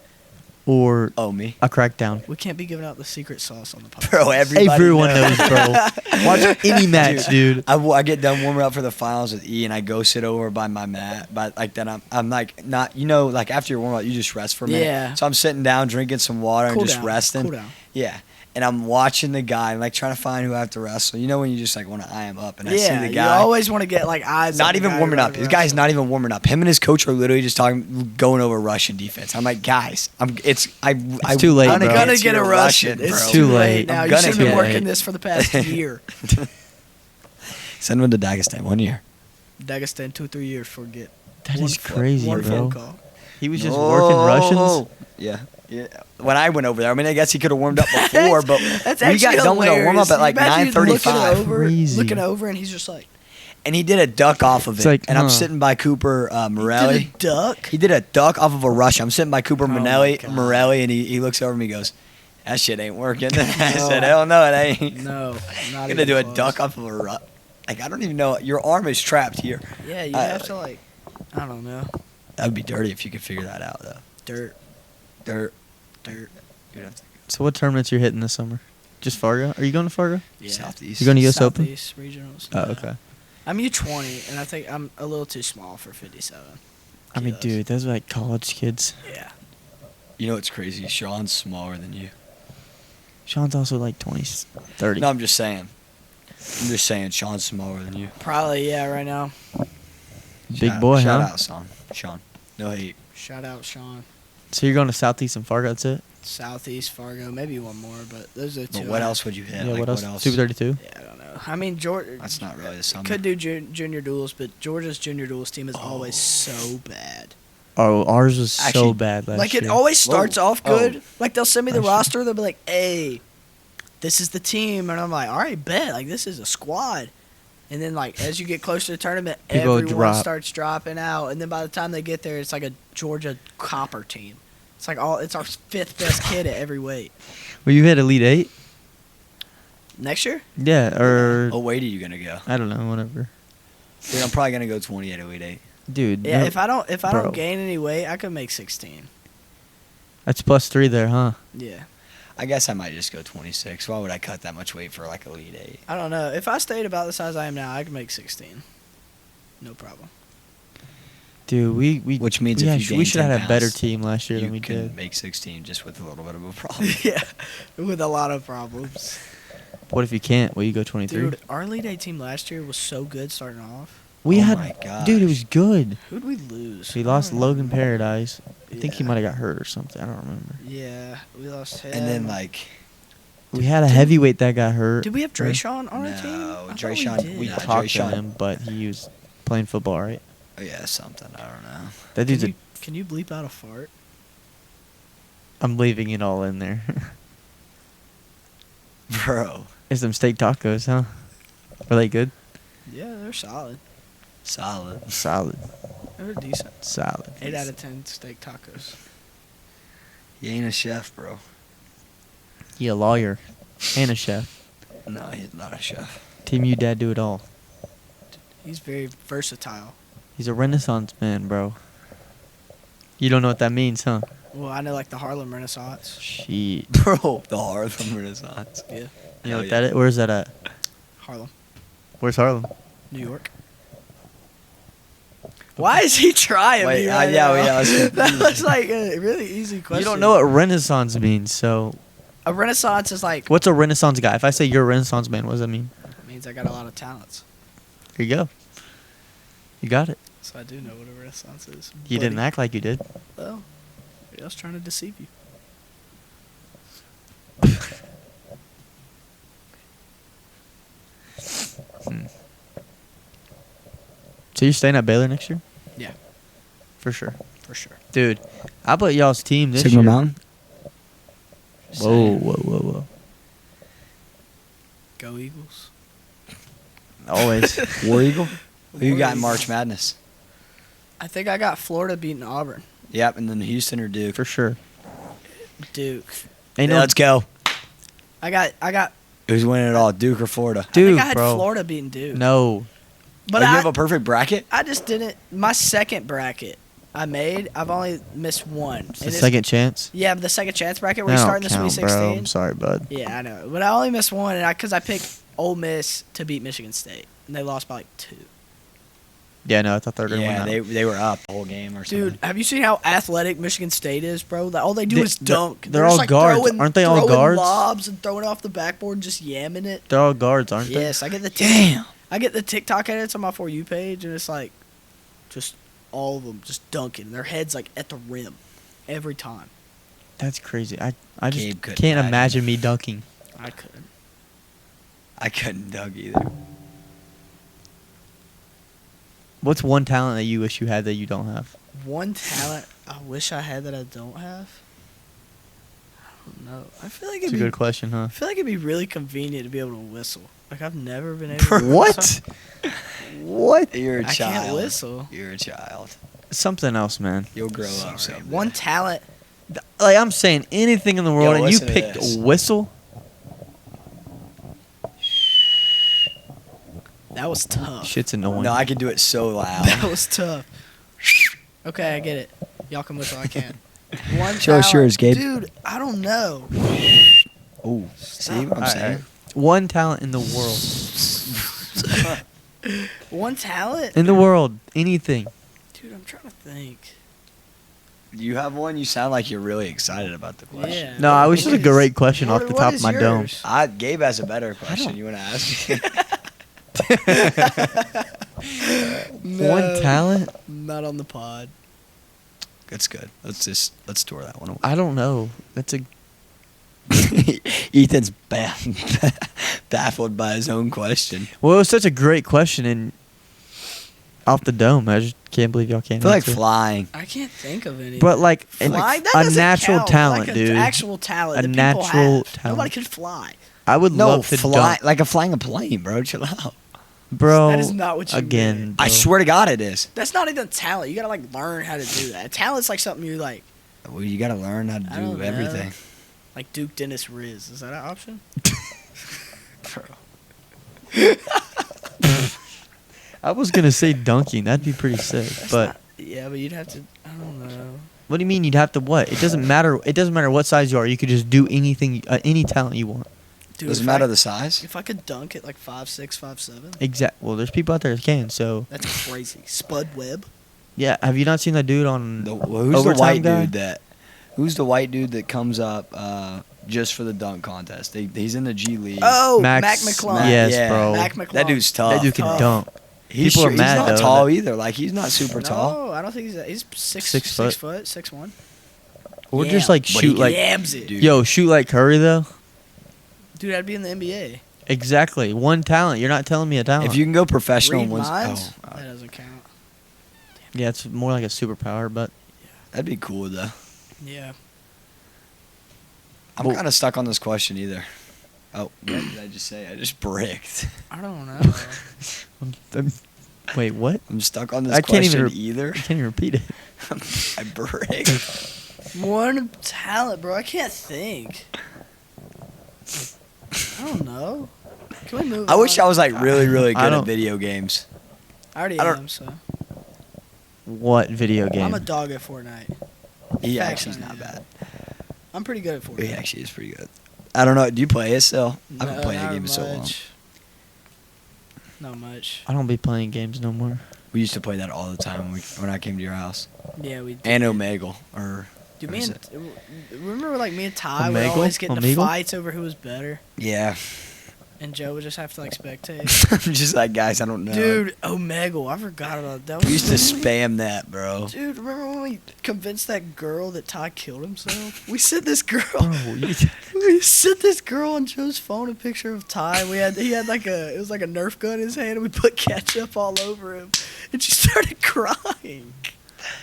or Oh, me. a crackdown. We can't be giving out the secret sauce on the podcast. Bro, Everyone knows, bro. Watch any match, dude. I get done warming up for the finals with E, and I go sit over by my mat. But like then I'm like not like after your warm up you just rest for a minute. Yeah. So I'm sitting down drinking some water Cool and just down. resting. Cool down. Yeah. And I'm watching the guy and like trying to find who I have to wrestle. You know when you just like want to eye him up, and I see Yeah, the you guy. always want to get like eyes. on Not the even guy warming you're up. gonna This guy's wrestle. not even warming up. Him and his coach are literally just going over Russian defense. I'm like, guys, It's too late, I'm bro. gonna against get a your Russian. bro. It's Too too late. late now. I'm You gonna should have been get working late. this for the past year. Send him to Dagestan 1 year. Dagestan 2-3 years. Forget. That One is phone- crazy, one phone bro. call. He was just working Russians. Yeah. Yeah. When I went over there, I mean, I guess he could have warmed up before, but That's we got actually done with our warm up hilarious. at like Imagine looking 9:35, over, Crazy. looking over, and he's just like, and he did a duck off of it. It's like, and I'm huh. sitting by Cooper Morelli. "Did a duck." He did a duck off of a rush. I'm sitting by Cooper my Morelli, God. and he looks over at me and goes, "That shit ain't working." I said, "Hell no, it ain't." No, not I'm even gonna do a close. duck off of a rush. Like I don't even know. Your arm is trapped here. Yeah, you I- have to like, I don't know. That would be dirty if you could figure that out, though. Dirt. You'd have to So what tournaments you're hitting this summer? Just Fargo? Are you going to Fargo? Yeah. Southeast. You going to US Open? Southeast regionals. Oh, No. okay. I'm U20, and I think I'm a little too small for 57. I mean, kilos. dude, those are like college kids. Yeah. You know what's crazy? Sean's smaller than you. Sean's also like 20, 30. No, I'm just saying. Sean's smaller than you. Probably, yeah, right now. Big boy, shout huh? out, Sean. No hate. Shout out Sean. So you're going to Southeast and Fargo, that's it? Southeast, Fargo, maybe one more, but those are the two. But what else would you hit? Yeah, Like, what else? Super 32? Yeah, I don't know. I mean, Georgia. That's not really the summer. Could do junior duels, but Georgia's junior duels team is always so bad. Oh, ours was so Actually, bad last Like, year. it always starts Whoa. off good. Oh. Like, they'll send me the Last year. roster. They'll be like, hey, this is the team. And I'm like, all right, bet. Like, this is a squad. And then, like, as you get closer to the tournament, People everyone drop. starts dropping out. And then by the time they get there, it's like a Georgia copper team. It's like it's our fifth best kid at every weight. Well, you hit Elite 8? Next year? Yeah, or... What weight are you gonna go? I don't know, whatever. Dude, I'm probably gonna go 28 at weight 8. Dude, Yeah, no- if I Bro. don't gain any weight, I could make 16. that's +3 there, huh? Yeah. I guess I might just go 26. Why would I cut that much weight for like elite 8? I don't know. If I stayed about the size I am now, I could make 16. No problem. Dude, we Which means we, if had- you gain we should have 10 had a better pounds, team last year You than we can did. make 16 just with a little bit of a problem. Yeah, with a lot of problems. What if you can't? Will you go 23? Dude, our Elite 8 team last year was so good starting off. we Oh had, my gosh. dude, it was good. Who'd we lose? We I don't lost remember. Logan Paradise. I think he Yeah. might have got hurt or something. I don't remember. Yeah, we lost him. And then like We had a heavyweight that got hurt. Did we have Drayshawn on our team? No, I thought Drayshawn- did. We Nah, talked to Drayshawn- him, but he was playing football, right? oh yeah, something, I don't know. That dude's Can you bleep out a fart? I'm leaving it all in there. Bro, It's them steak tacos, huh? Are they good? Yeah, they're solid. solid. Solid. They're decent. Solid. 8 out of 10 steak tacos. He ain't a chef, bro. He a lawyer and a chef. No, he's not a chef. Team you dad do it all. He's very versatile. He's a Renaissance man, bro. You don't know what that means, huh? Well, I know like the Harlem Renaissance. Shit. Bro, the Harlem Renaissance. Yeah, You know Hell what yeah. that is? Where's that at? Harlem, Where's Harlem? New York. Why is he trying Wait, me right yeah, now? I was that confused. was like a really easy question. You don't know what Renaissance means, so a Renaissance is like. what's a Renaissance guy? If I say you're a Renaissance man, what does that mean? Means I got a lot of talents. Here you go. You got it. So I do know what a Renaissance is. You didn't act like you did. Well, I was trying to deceive you. So you're staying at Baylor next year? Yeah, For sure. for sure. Dude, I put y'all's team this Sigma year. Mountain? Whoa, whoa, whoa, whoa. Go Eagles. Always. War Eagle? Who you War got in Eagle. March Madness? I think I got Florida beating Auburn. Yep, and then Houston or Duke. For sure. Duke. Ain't Yeah, no let's go. I got. Who's winning it all, Duke or Florida? I Duke, think I had bro. Florida beating Duke. No. but Oh, you I have a perfect bracket? I just didn't. My second bracket I made. I've only missed one. It's And the it's- second chance. Yeah, but the second chance bracket where That you don't start in the count, Sweet bro. 16. I'm sorry, bud. Yeah, I know, but I only missed one, and because I picked Ole Miss to beat Michigan State, and they lost by like 2. Yeah, no, I thought they were going to Yeah, win that. they were up the whole game or something. Dude, have you seen how athletic Michigan State is, bro? Like, all they do They- is dunk. they're just, all like, guards. throwing- Aren't they all throwing guards? lobs and throwing off the backboard, and just yamming it. They're all guards, aren't they? Yes, I get the Damn. I get the TikTok edits on my For You page, and it's like, just all of them just dunking. Their heads like at the rim, every time. That's crazy. I just Gabe couldn't can't imagine. imagine me dunking. I couldn't. I couldn't dunk either. What's one talent that you wish you had that you don't have? One talent I wish I had that I don't have. I don't know. I feel like It's it'd a be. good question, huh? I feel like it'd be really convenient to be able to whistle. Like I've never been able. to What? whistle. What? You're a I child. can't whistle. You're a child. Something else, man. You'll grow Sorry. up someday. One talent. Like I'm saying anything in the world, and you listen to picked this. whistle. That was tough. Shit's annoying. No, I can do it so loud. That was tough. Okay, I get it. Y'all can whistle. I can't. One Show us talent. yours, Gabe. Dude, I don't know. Oh, see what I'm All saying? right. One talent in the world. One talent? In the world, anything. Dude, I'm trying to think. You have one? You sound like you're really excited about the question. Yeah. No, I was just a What great is- question off the what top is of my dome. yours? Gabe has a better question. You want to ask me? One talent? Not on the pod. That's good. Let's store that one away. I don't know. That's a Ethan's baffled by his own question. well. It was such a great question and off the dome. I just can't believe y'all I can't. feel like answer. flying. I can't think of any. But like flying, that a doesn't natural count. talent, like dude. An actual talent. A that people natural have. talent. Nobody can fly. I would No, love to fly dunk, like flying a plane, bro. Chill out. bro. That is not what you again. mean. I bro. swear to God, it is. That's not even talent. You gotta like learn how to do that. Talent's like something you like Well, you got to learn how to I don't do know. everything. like Duke Dennis Riz. Is that an option? I was gonna say dunking. That'd be pretty sick. That's But not- yeah, but you'd have to. I don't know. what do you mean you'd have to what? It doesn't matter. It doesn't matter what size you are. You could just do anything, any talent you want. Dude, Doesn't if matter I, the size. If I could dunk at like 5'6", 5'7", Exact. Well, there's people out there that can. So that's crazy. Spud Webb. yeah. Have you not seen that dude on? Who's the Overtime white guy? dude that? Who's the white dude that comes up just for the dunk contest? He's in the G League. Oh, Max- Mac McClung. Mac- Yes, yeah. bro. Mac McClung. That dude's tough. That dude can tough. dunk. He's, people are he's mad, not though, tall that- either. Like he's not super tall. No, I don't think he's six 6 foot. 6'1". Or Yeah, just like but he shoot like yams it. Dude. yo shoot like Curry though. Dude, I'd be in the NBA. Exactly. One talent. You're not telling me a talent. If you can go professional Read in one, minds? oh, That doesn't count. yeah, it's more like a superpower, but that'd be cool though. Yeah. I'm Well- kind of stuck on this question either. Oh, what did I just say? I just bricked. I don't know. wait, what? I'm stuck on this I can't question even either. I can't even repeat it. I bricked. One talent, bro. I can't think. I don't know. Can we move I wish on? I was like really, really I good at don't- video games. I already I don't- am, so. What video game? I'm a dog at Fortnite. He Facts actually's I not am. bad. I'm pretty good at Fortnite. He actually is pretty good. I don't know. Do you play it still? I haven't No, played the not game in so long. much. Not much. I don't be playing games no more. We used to play that all the time when I came to your house. Yeah, we did. And Omegle, or Dude, what me is and it? remember like me and Ty would Omegle? always get into Omegle? fights over who was better, Yeah. and Joe would just have to like spectate. I'm just like, guys, I don't know. Dude, Omegle, I forgot about that. we used to spam that, bro. Dude, remember when we convinced that girl that Ty killed himself? We sent this girl. We sent this girl on Joe's phone a picture of Ty. He had like it was like a Nerf gun in his hand, and we put ketchup all over him, and she started crying.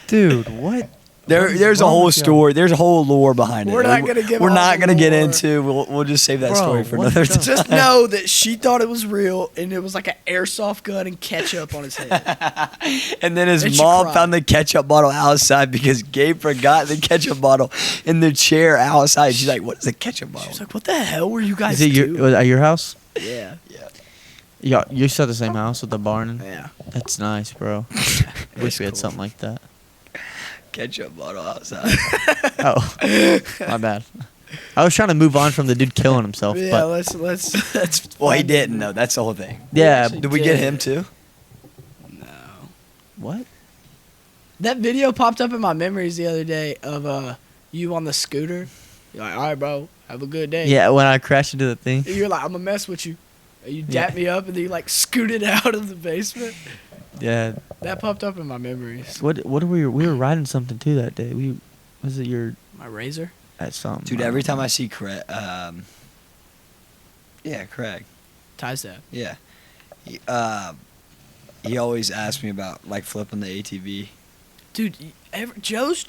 Dude, what? There's a wrong whole with y'all? story. There's a whole lore behind it. We're not gonna give We're all not the gonna get lore. into. We'll just save that Bro, story for what another the- time. Just know that she thought it was real, and it was like an airsoft gun and ketchup on his head. And then his And she mom cried. found the ketchup bottle outside because Gabe forgot the ketchup bottle in the chair outside. She's like, "What is a ketchup She bottle?" was like, "What the hell were you guys Is it doing?" was at your house? Yeah, Yeah, you still at the same house with the barn. yeah. That's nice, bro. Wish we had cool. something like that. Ketchup bottle outside. Oh, my bad. I was trying to move on from the dude killing himself, Yeah, but let's. Well, he find didn't it. though. That's the whole thing. yeah, actually Did we get did. him too? No. what? That video popped up in my memories the other day of you on the scooter. You're like, "All right, bro, have a good day." Yeah, when I crashed into the thing. And you're like, "I'm gonna mess with you." And you Yeah. dap me up, and then you like scooted out of the basement. Yeah. That popped up in my memories. What are we were riding something too that day. Was it your My razor. at something? Dude, I every don't time I see Craig, yeah, Craig, Ties that. yeah, he always asks me about like flipping the ATV. Dude, Joe's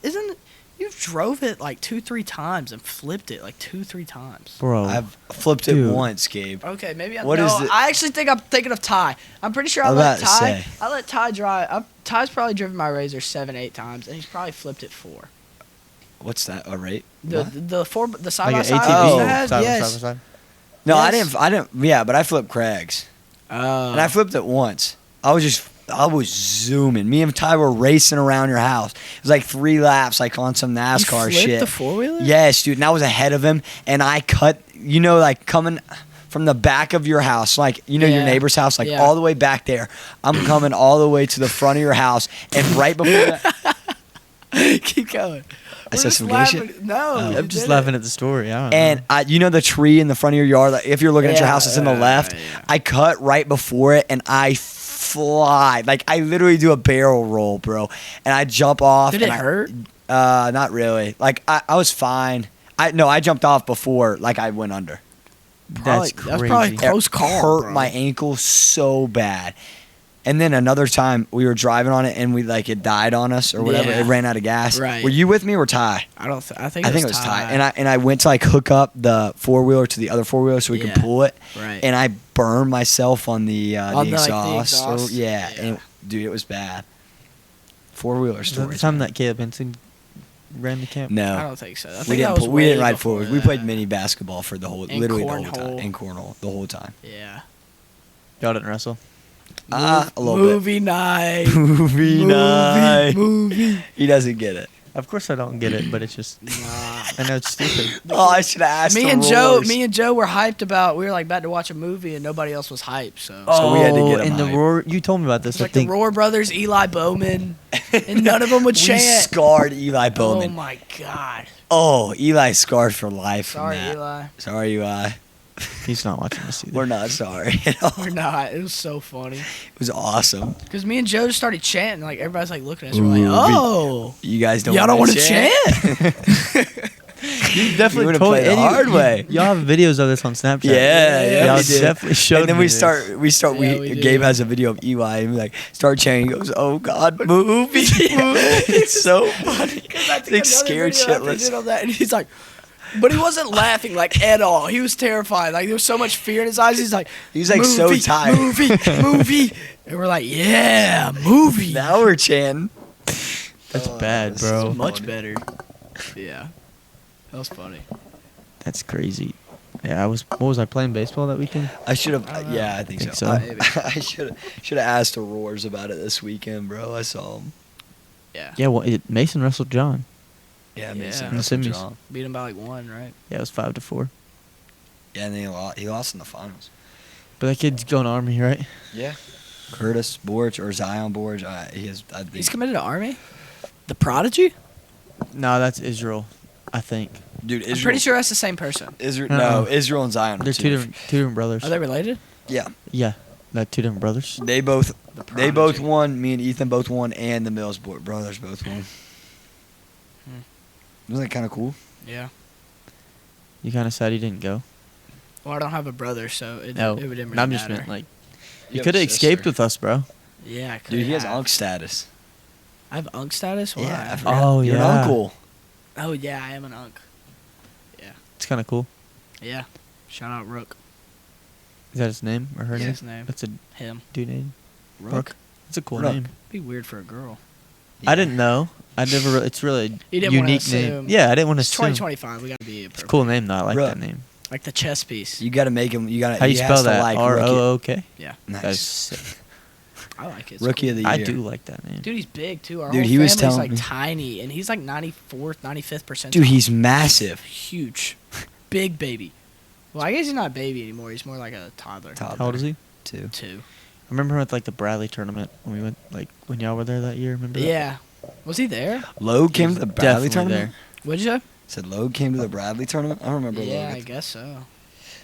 isn't you've drove it like 2-3 times and flipped it like 2-3 times. Bro, I've flipped it dude. once, Gabe. Okay, maybe I. What no, is the- I actually think I'm thinking of Ty. I'm pretty sure I I was let about to Ty. say. I let Ty drive. Ty's probably driven my razor 7-8 times, and he's probably flipped it 4. What's that? A rate? The What? the side by like an side. Oh. ATV. Has, side by yes. side by side. No, Yes. I didn't. Yeah, but I flipped Craig's, Oh. and I flipped it once. I was just I was zooming. Me and Ty were racing around your house. It was like 3 laps, like on some NASCAR you flipped shit. the 4-wheeler? Yes, dude. And I was ahead of him, and I cut, like coming from the back of your house, like, your Yeah. neighbor's house, like Yeah. all the way back there. I'm coming all the way to the front of your house, and right before that, Keep going. I said some gay shit? No. I'm just laughing at the story. I don't and know. the tree in the front of your yard, like, if you're looking at your Yeah, house, it's in the left. yeah. I cut right before it, and I fly. Like, I literally do a barrel roll, bro. And I jump off. Did it and hurt? Not really. Like, I was fine. I jumped off before, like, I went under. That's crazy. That's probably close It call. hurt bro. my ankle so bad. And then another time we were driving on it and it died on us or whatever. Yeah. It ran out of gas. Right. Were you with me or Ty? I think I think it was Ty. And I went to like hook up the 4-wheeler to the other 4-wheeler so we Yeah. could pull it. Right. And I burned myself on the On the, like, the exhaust. exhaust? Yeah. Yeah. And dude, it was bad. 4-wheeler Was that story. the time that Caleb Henson ran the camp? No. I don't think so. I think We that didn't was pull, we didn't way ride before forwards. We that. played mini basketball for the whole And literally the whole time. cornhole. And cornhole the whole time. Yeah. Y'all didn't wrestle? A little Movie night. bit. Movie night. Movie. He doesn't get it. Of course I don't get it, but it's just Nah. I know it's stupid. Oh, I should have asked Me the and roars. Joe were hyped about. We were like about to watch a movie, and nobody else was hyped. So, So we had to get 'em and the hype. roar. You told me about this. it's I like the think. Roar brothers, Eli Bowman, and none of them would We chant. scarred Eli Oh Bowman. my god! Oh, Eli scarred for life. from Sorry, that. Eli. Sorry, Eli. He's not watching this either. We're not sorry at all. We're not. It was so funny It was awesome. because me and Joe just started chanting. Like everybody's like looking at us. We're like, Ooh, oh, You guys don't. y'all don't want want to chant? You definitely would've told played the hard way. Y'all have videos of this on Snapchat. Yeah, Y'all we did. definitely showed And then me we this. start. Yeah, we Gabe do. has a video of Eli, and we like start chanting. He goes, "Oh God, movie!" It's so funny. Like scared shitless. And he's like, but he wasn't laughing like at all. He was terrified. Like there was so much fear in his eyes. He's like, So "Movie, tired. movie. And we're like, yeah, movie. Now we're chanting. That's bad, this is bro. Much better. Yeah, that was funny. That's crazy. Yeah, what was I playing baseball that weekend? I should have. I don't know. Yeah, I think Think so. so. I should have asked the Roars about it this weekend, bro. I saw him. Yeah. Yeah, well, Mason wrestled John. Yeah. Yeah, Mason In the wrestled semis. John. Beat him by like 1, right? Yeah, it was 5-4. Yeah, and then he lost in the finals. But that kid's going Army, right? Yeah. Curtis Borch or Zion Borch. He is. I think. He's committed to Army. The Prodigy. No, that's Israel, I think. Dude, Israel. I'm pretty sure that's the same person. Israel. Uh-uh. No, Israel and Zion. Are They're two different brothers. Are they related? Yeah, Yeah, like 2 different brothers. they both. The They both Prodigy. won. Me and Ethan both won, and the Mills brothers both won. Wasn't that kind of cool? Yeah. You kind of sad he didn't go. Well, I don't have a brother, so it No, didn't really I'm just matter. meant like You you have could a have escaped sister. with us, bro. Yeah, I could Dude, he has have. unc status. I have unk status. Why? Yeah, I forgot. Oh, You're yeah. an uncle. Oh yeah, I am an unk. It's kind of cool. Yeah. Shout out Rook. Is that his name or her That's name? his name. That's a Him. dude name. Rook. It's a cool Rook. name. Be weird for a girl. I didn't know. I never. It's really a You didn't wanna unique name. assume. Yeah, I didn't want to It's assume. 2025. We gotta be It's appropriate. a cool name though. I like Rook. that name. Like the chess piece. You got to make him. You got to. How do you spell that? Like R-O-O-K. Yeah. Nice. That's sick. I like it. It's Rookie cool. of the year. I do like that name. Dude, he's big too. Our Dude, whole he was family's telling like me. tiny, and he's like 94th, 95th percentile. Dude, he's massive. huge, big baby. Well, I guess he's not a baby anymore. He's more like a toddler. How old is he? 2. 2. I remember him at like the Bradley tournament when we went, like when y'all were there that year. Remember? That? Yeah. Was he there? Logue came to the Bradley Definitely tournament. What'd you say? Said Logue came to the Bradley tournament. I don't remember Yeah, Logue. I guess so.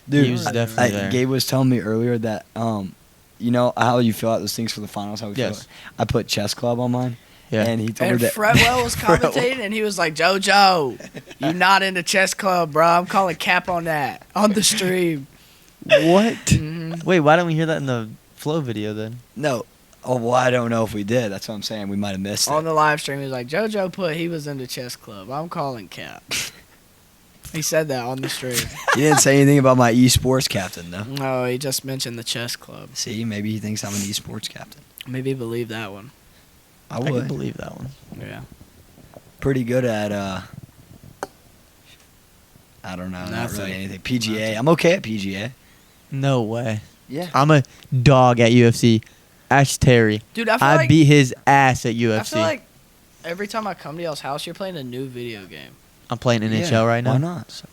Dude, He was definitely there. Gabe was telling me earlier that you know how you fill out those things for the finals. How we fill Yes. it? I put chess club on mine. Yeah. And he told And me that Fretwell was commentating, and he was like, "JoJo, you not in the chess club, bro? I'm calling cap on that on the stream." What? Mhm. Wait, why don't we hear that in the flow video then? no. Oh well, I don't know if we did. That's what I'm saying. We might have missed On it. the live stream, he was like, "JoJo put he was in the chess club. I'm calling cap." He said that on the stream. He didn't say anything about my esports captain though. No, he just mentioned the chess club. See, maybe he thinks I'm an esports captain. Maybe believe that one. I I can would. believe that one. Yeah. Pretty good at I don't know, not Nothing. really anything. PGA. Nothing. I'm okay at PGA. No way. Yeah. I'm a dog at UFC. Ash Terry. Dude, I feel I like beat his ass at UFC. I feel like every time I come to y'all's house, you're playing a new video game. I'm playing NHL right now. Why not?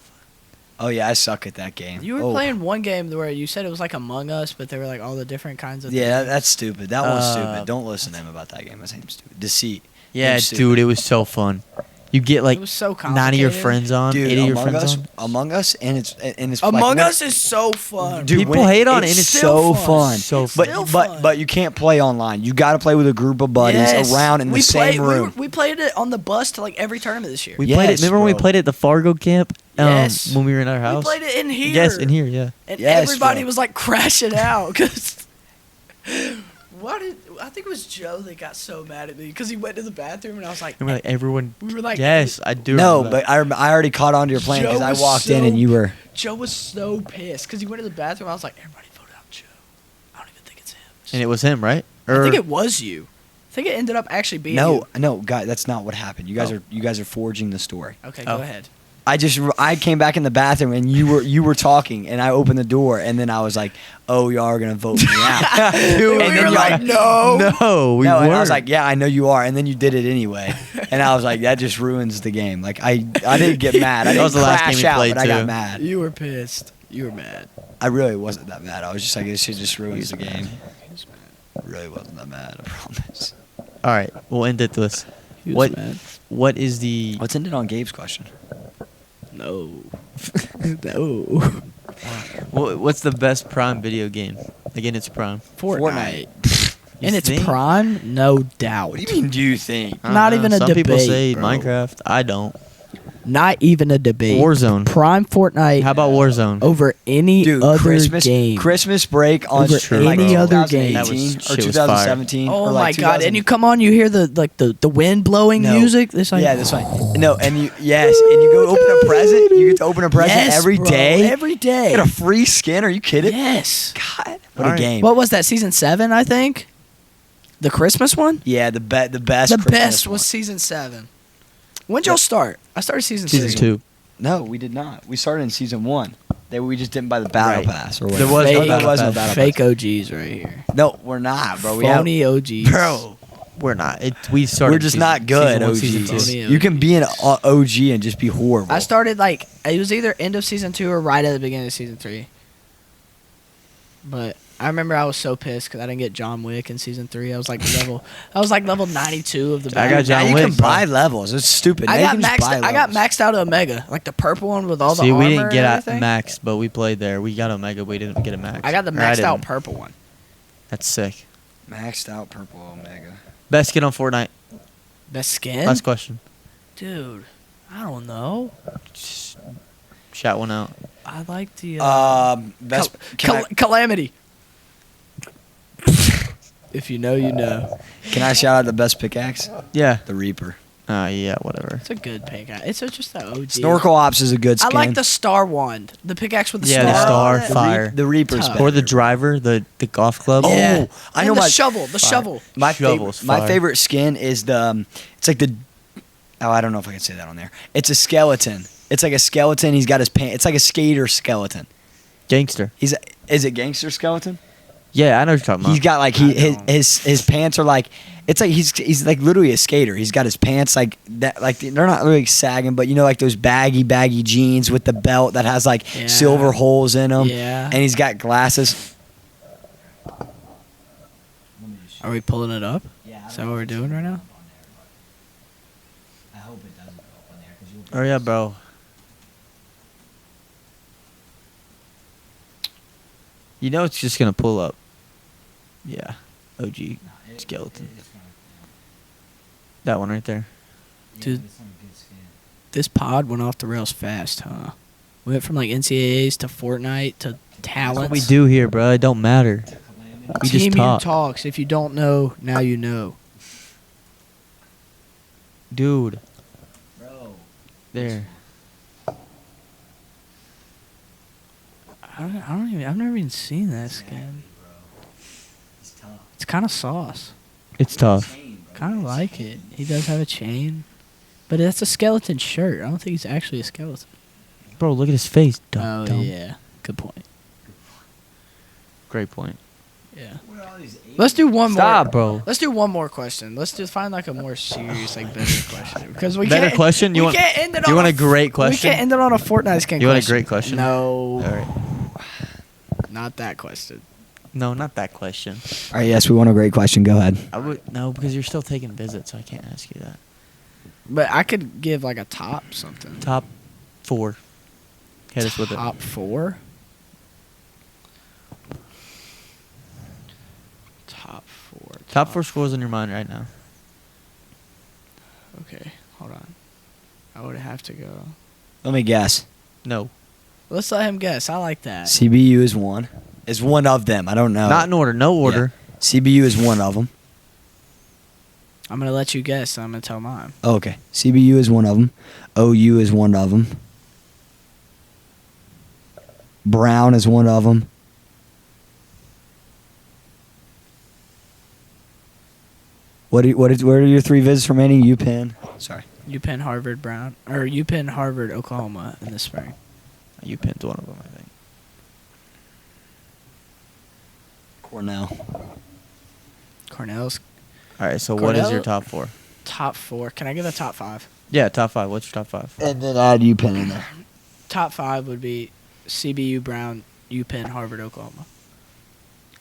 Oh yeah, I suck at that game. You were playing one game where you said it was like Among Us, but there were like all the different kinds of. Yeah, things. that's stupid. That one's stupid. Don't listen to him about that game. That game's stupid. Deceit. Yeah, Game's stupid. dude, it was so fun. You get like It was so 9 of your complicated. friends on, Dude, 8 of your Among friends Us, on. Among Us, and it's Among like, Us is so fun. Dude, People when hate on it, it's and it's so still fun. So But Still but fun. but you can't play online. You got to play with a group of buddies Yes. around in the same room. We played it on the bus to like every tournament this year. We played it. Yes, Remember when we bro. played it at the Fargo Camp? Yes. When we were in our We house. played it in here. Yes, in here. Yeah. And Yes, everybody bro. was like crashing out because I think it was Joe that got so mad at me because he went to the bathroom and I was like, And we're like everyone. we were like, Yes, I do. No, remember that. but I already caught on to your plan because Joe I was walked in so- and you were. Joe was so pissed because he went to the bathroom. I was like, everybody voted out Joe. I don't even think it's him. And it was him, right? I think it was you. I think it ended up actually being you. No, guy, that's not what happened. You guys Oh. are forging the story. Okay, Oh. go ahead. I came back in the bathroom and you were talking and I opened the door and then I was like, oh, y'all are gonna vote me out. Dude, and we then were you're like, no. No, we no, weren't. and I was like, yeah, I know you are, and then you did it anyway, and I was like, that just ruins the game. Like I didn't get mad. I That was didn't the last crash game we out, played, but I got too. mad. You were pissed. You were mad. I really wasn't that mad. I was just like, this shit just ruins the game. I really wasn't that mad. I promise. All right, we'll end it this. He was What? mad. What is the? Let's end it on Gabe's question. No. No. What's the best Prime video game? Again, it's Prime. Fortnite. You In its think? prime, no doubt. What do you mean? Do you think? I don't Not know. even a Some people debate, say bro. Minecraft. I don't. Not even a debate. Warzone. Prime Fortnite How about Warzone? over any Dude, other Christmas game. Christmas break on Over True, like any bro. other game. 2018 That was- or shit was fire. 2017. Oh or my like god! 2000 And you come on, you hear the wind blowing No. music. This like Yeah, that's fine. No, and you and you go open a present. You get to open a present yes, every bro, day. Every day. Get a free skin? Are you kidding? Yes. God, what Alright. a game. What was that? Season 7, I think. The Christmas one. Yeah, the best. The Christmas best one. was season 7. When'd y'all start? I started season Season 6. 2. No, we did not. We started in season 1. We just didn't buy the battle Right. pass or There whatever. was no Fake- battle was no pass. battle Fake OGs right here. pass. No, we're not, bro. We have, Phony OGs. bro. We're not. We started. We're just season- not good. season one, OGs. season two. Phony You can be an OG and just be horrible. I started like it was either end of season 2 or right at the beginning of season 3. But I remember I was so pissed because I didn't get John Wick in season 3. I was like level 92 of the. I got battle. John now you Wick, can buy levels. It's stupid. Now I you got can just buy maxed. I got levels. maxed out Omega, like the purple one with all the See, armor. we didn't get and at everything. max, but we played there. We got Omega. We didn't get a max. I got the Or I maxed out didn't. purple one. That's sick. Maxed out purple Omega. Best skin on Fortnite. Best skin, Last question. dude. I don't know. Just shout one out. I like the Best. Can I, Calamity. If you know, you know. can I shout out the best pickaxe? Yeah. The Reaper. Yeah. Whatever. It's a good pickaxe. It's just the OG. Snorkel Ops is a good I skin. like the star wand. The pickaxe with the Yeah, star. the star, on it. fire. The Reaper's Tough. better. Or the driver, the golf club. Yeah. Oh, I And know the my shovel. The Fire. shovel. my Shovel's favorite. My fire. favorite skin is the. It's like the. Oh, I don't know if I can say that on there. It's a skeleton. It's like a skeleton. He's got his pants. It's like a skater skeleton. Gangster. Is it gangster skeleton? Yeah, I know what you're talking about. He's got like his pants are like. It's like he's like literally a skater. He's got his pants like that, like they're not really sagging, but you know, like those baggy jeans with the belt that has like Yeah. silver holes in them. Yeah. And he's got glasses. Are we pulling it up? Yeah. Is that what we're doing right now? I hope it doesn't go up on there because Oh yeah, bro. You know it's just gonna pull up. Yeah. OG skeleton. That one right there. Dude. This pod went off the rails fast, huh? We went from like NCAAs to Fortnite to That's talents. what we do here, bro. It don't matter. We just Team talk. talks. If you don't know, now you know. Dude. Bro. There. I've never even seen that skin. He's tough. It's kind of sauce. It's tough. Kind of like it. He does have a chain, but that's a skeleton shirt. I don't think he's actually a skeleton. Bro, look at his face. Dumb, dumb. yeah, good point. Great point. Yeah. What are all these Let's do one more. Stop, bro. Let's do one more question. Let's just find like a more serious, like better question because we Better can't, question? You we want- can't end it you on want a a great question? We can't end it on a Fortnite skin. You want a question. great question? No, All right. not that question. No, not that question. All right, yes, we want a great question. Go ahead. I would no because you're still taking visits, so I can't ask you that. But I could give like a top something. Top 4. Hit us with it. Top 4. Top 4. Top 4 scores in your mind right now. Okay, hold on. I would have to go. Let me guess. No, Let's let him guess. I like that. CBU is one. Is one of them. I don't know. not in order. No order. CBU is one of them. I'm gonna let you guess. I'm gonna tell mine. Oh, okay. CBU is one of them. OU is one of them. Brown is one of them. What are your 3 visits remaining? UPenn. Sorry. UPenn, Harvard, Brown, or UPenn, Harvard, Oklahoma in the spring. You pinned one of them, I think. Cornell. Cornell's All right. So what is your Cornell- top 4? top 4. Can I get a top 5? Yeah, top 5. What's your top 5? And then add UPenn in there. Top 5 would be CBU, Brown, UPenn, Harvard, Oklahoma.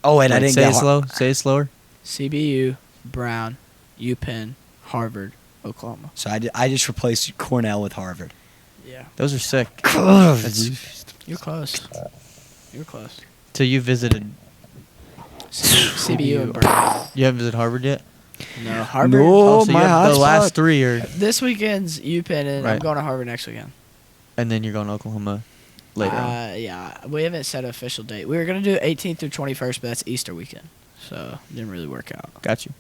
Oh, wait, I didn't say get it slow. Say it slower. CBU, Brown, UPenn, Harvard, Oklahoma. So I just replaced Cornell with Harvard. Yeah. Those are sick. You're close. You're close. So you visited. CBU and Brown. You haven't visited Harvard yet. No, Harvard. No. Oh, so my you have the hotspot. last 3 are, This weekend's UPenn, and I'm Right. going to Harvard next weekend. and then you're going to Oklahoma later. on. Yeah, we haven't set an official date. We were going to do 18th through 21st, but that's Easter weekend. So, didn't really work out. Got you.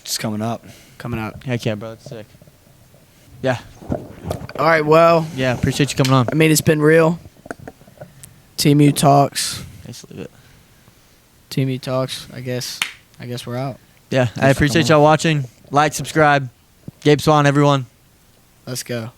It's coming up. Coming up. Heck yeah, bro. That's sick. Yeah. All right, well, Yeah. Appreciate you coming on. I mean, it's been real. Team U talks. Nice to leave it. Team U talks. I guess we're out. Yeah. I appreciate y'all watching. Like, subscribe. Gabe Swann, everyone. Let's go.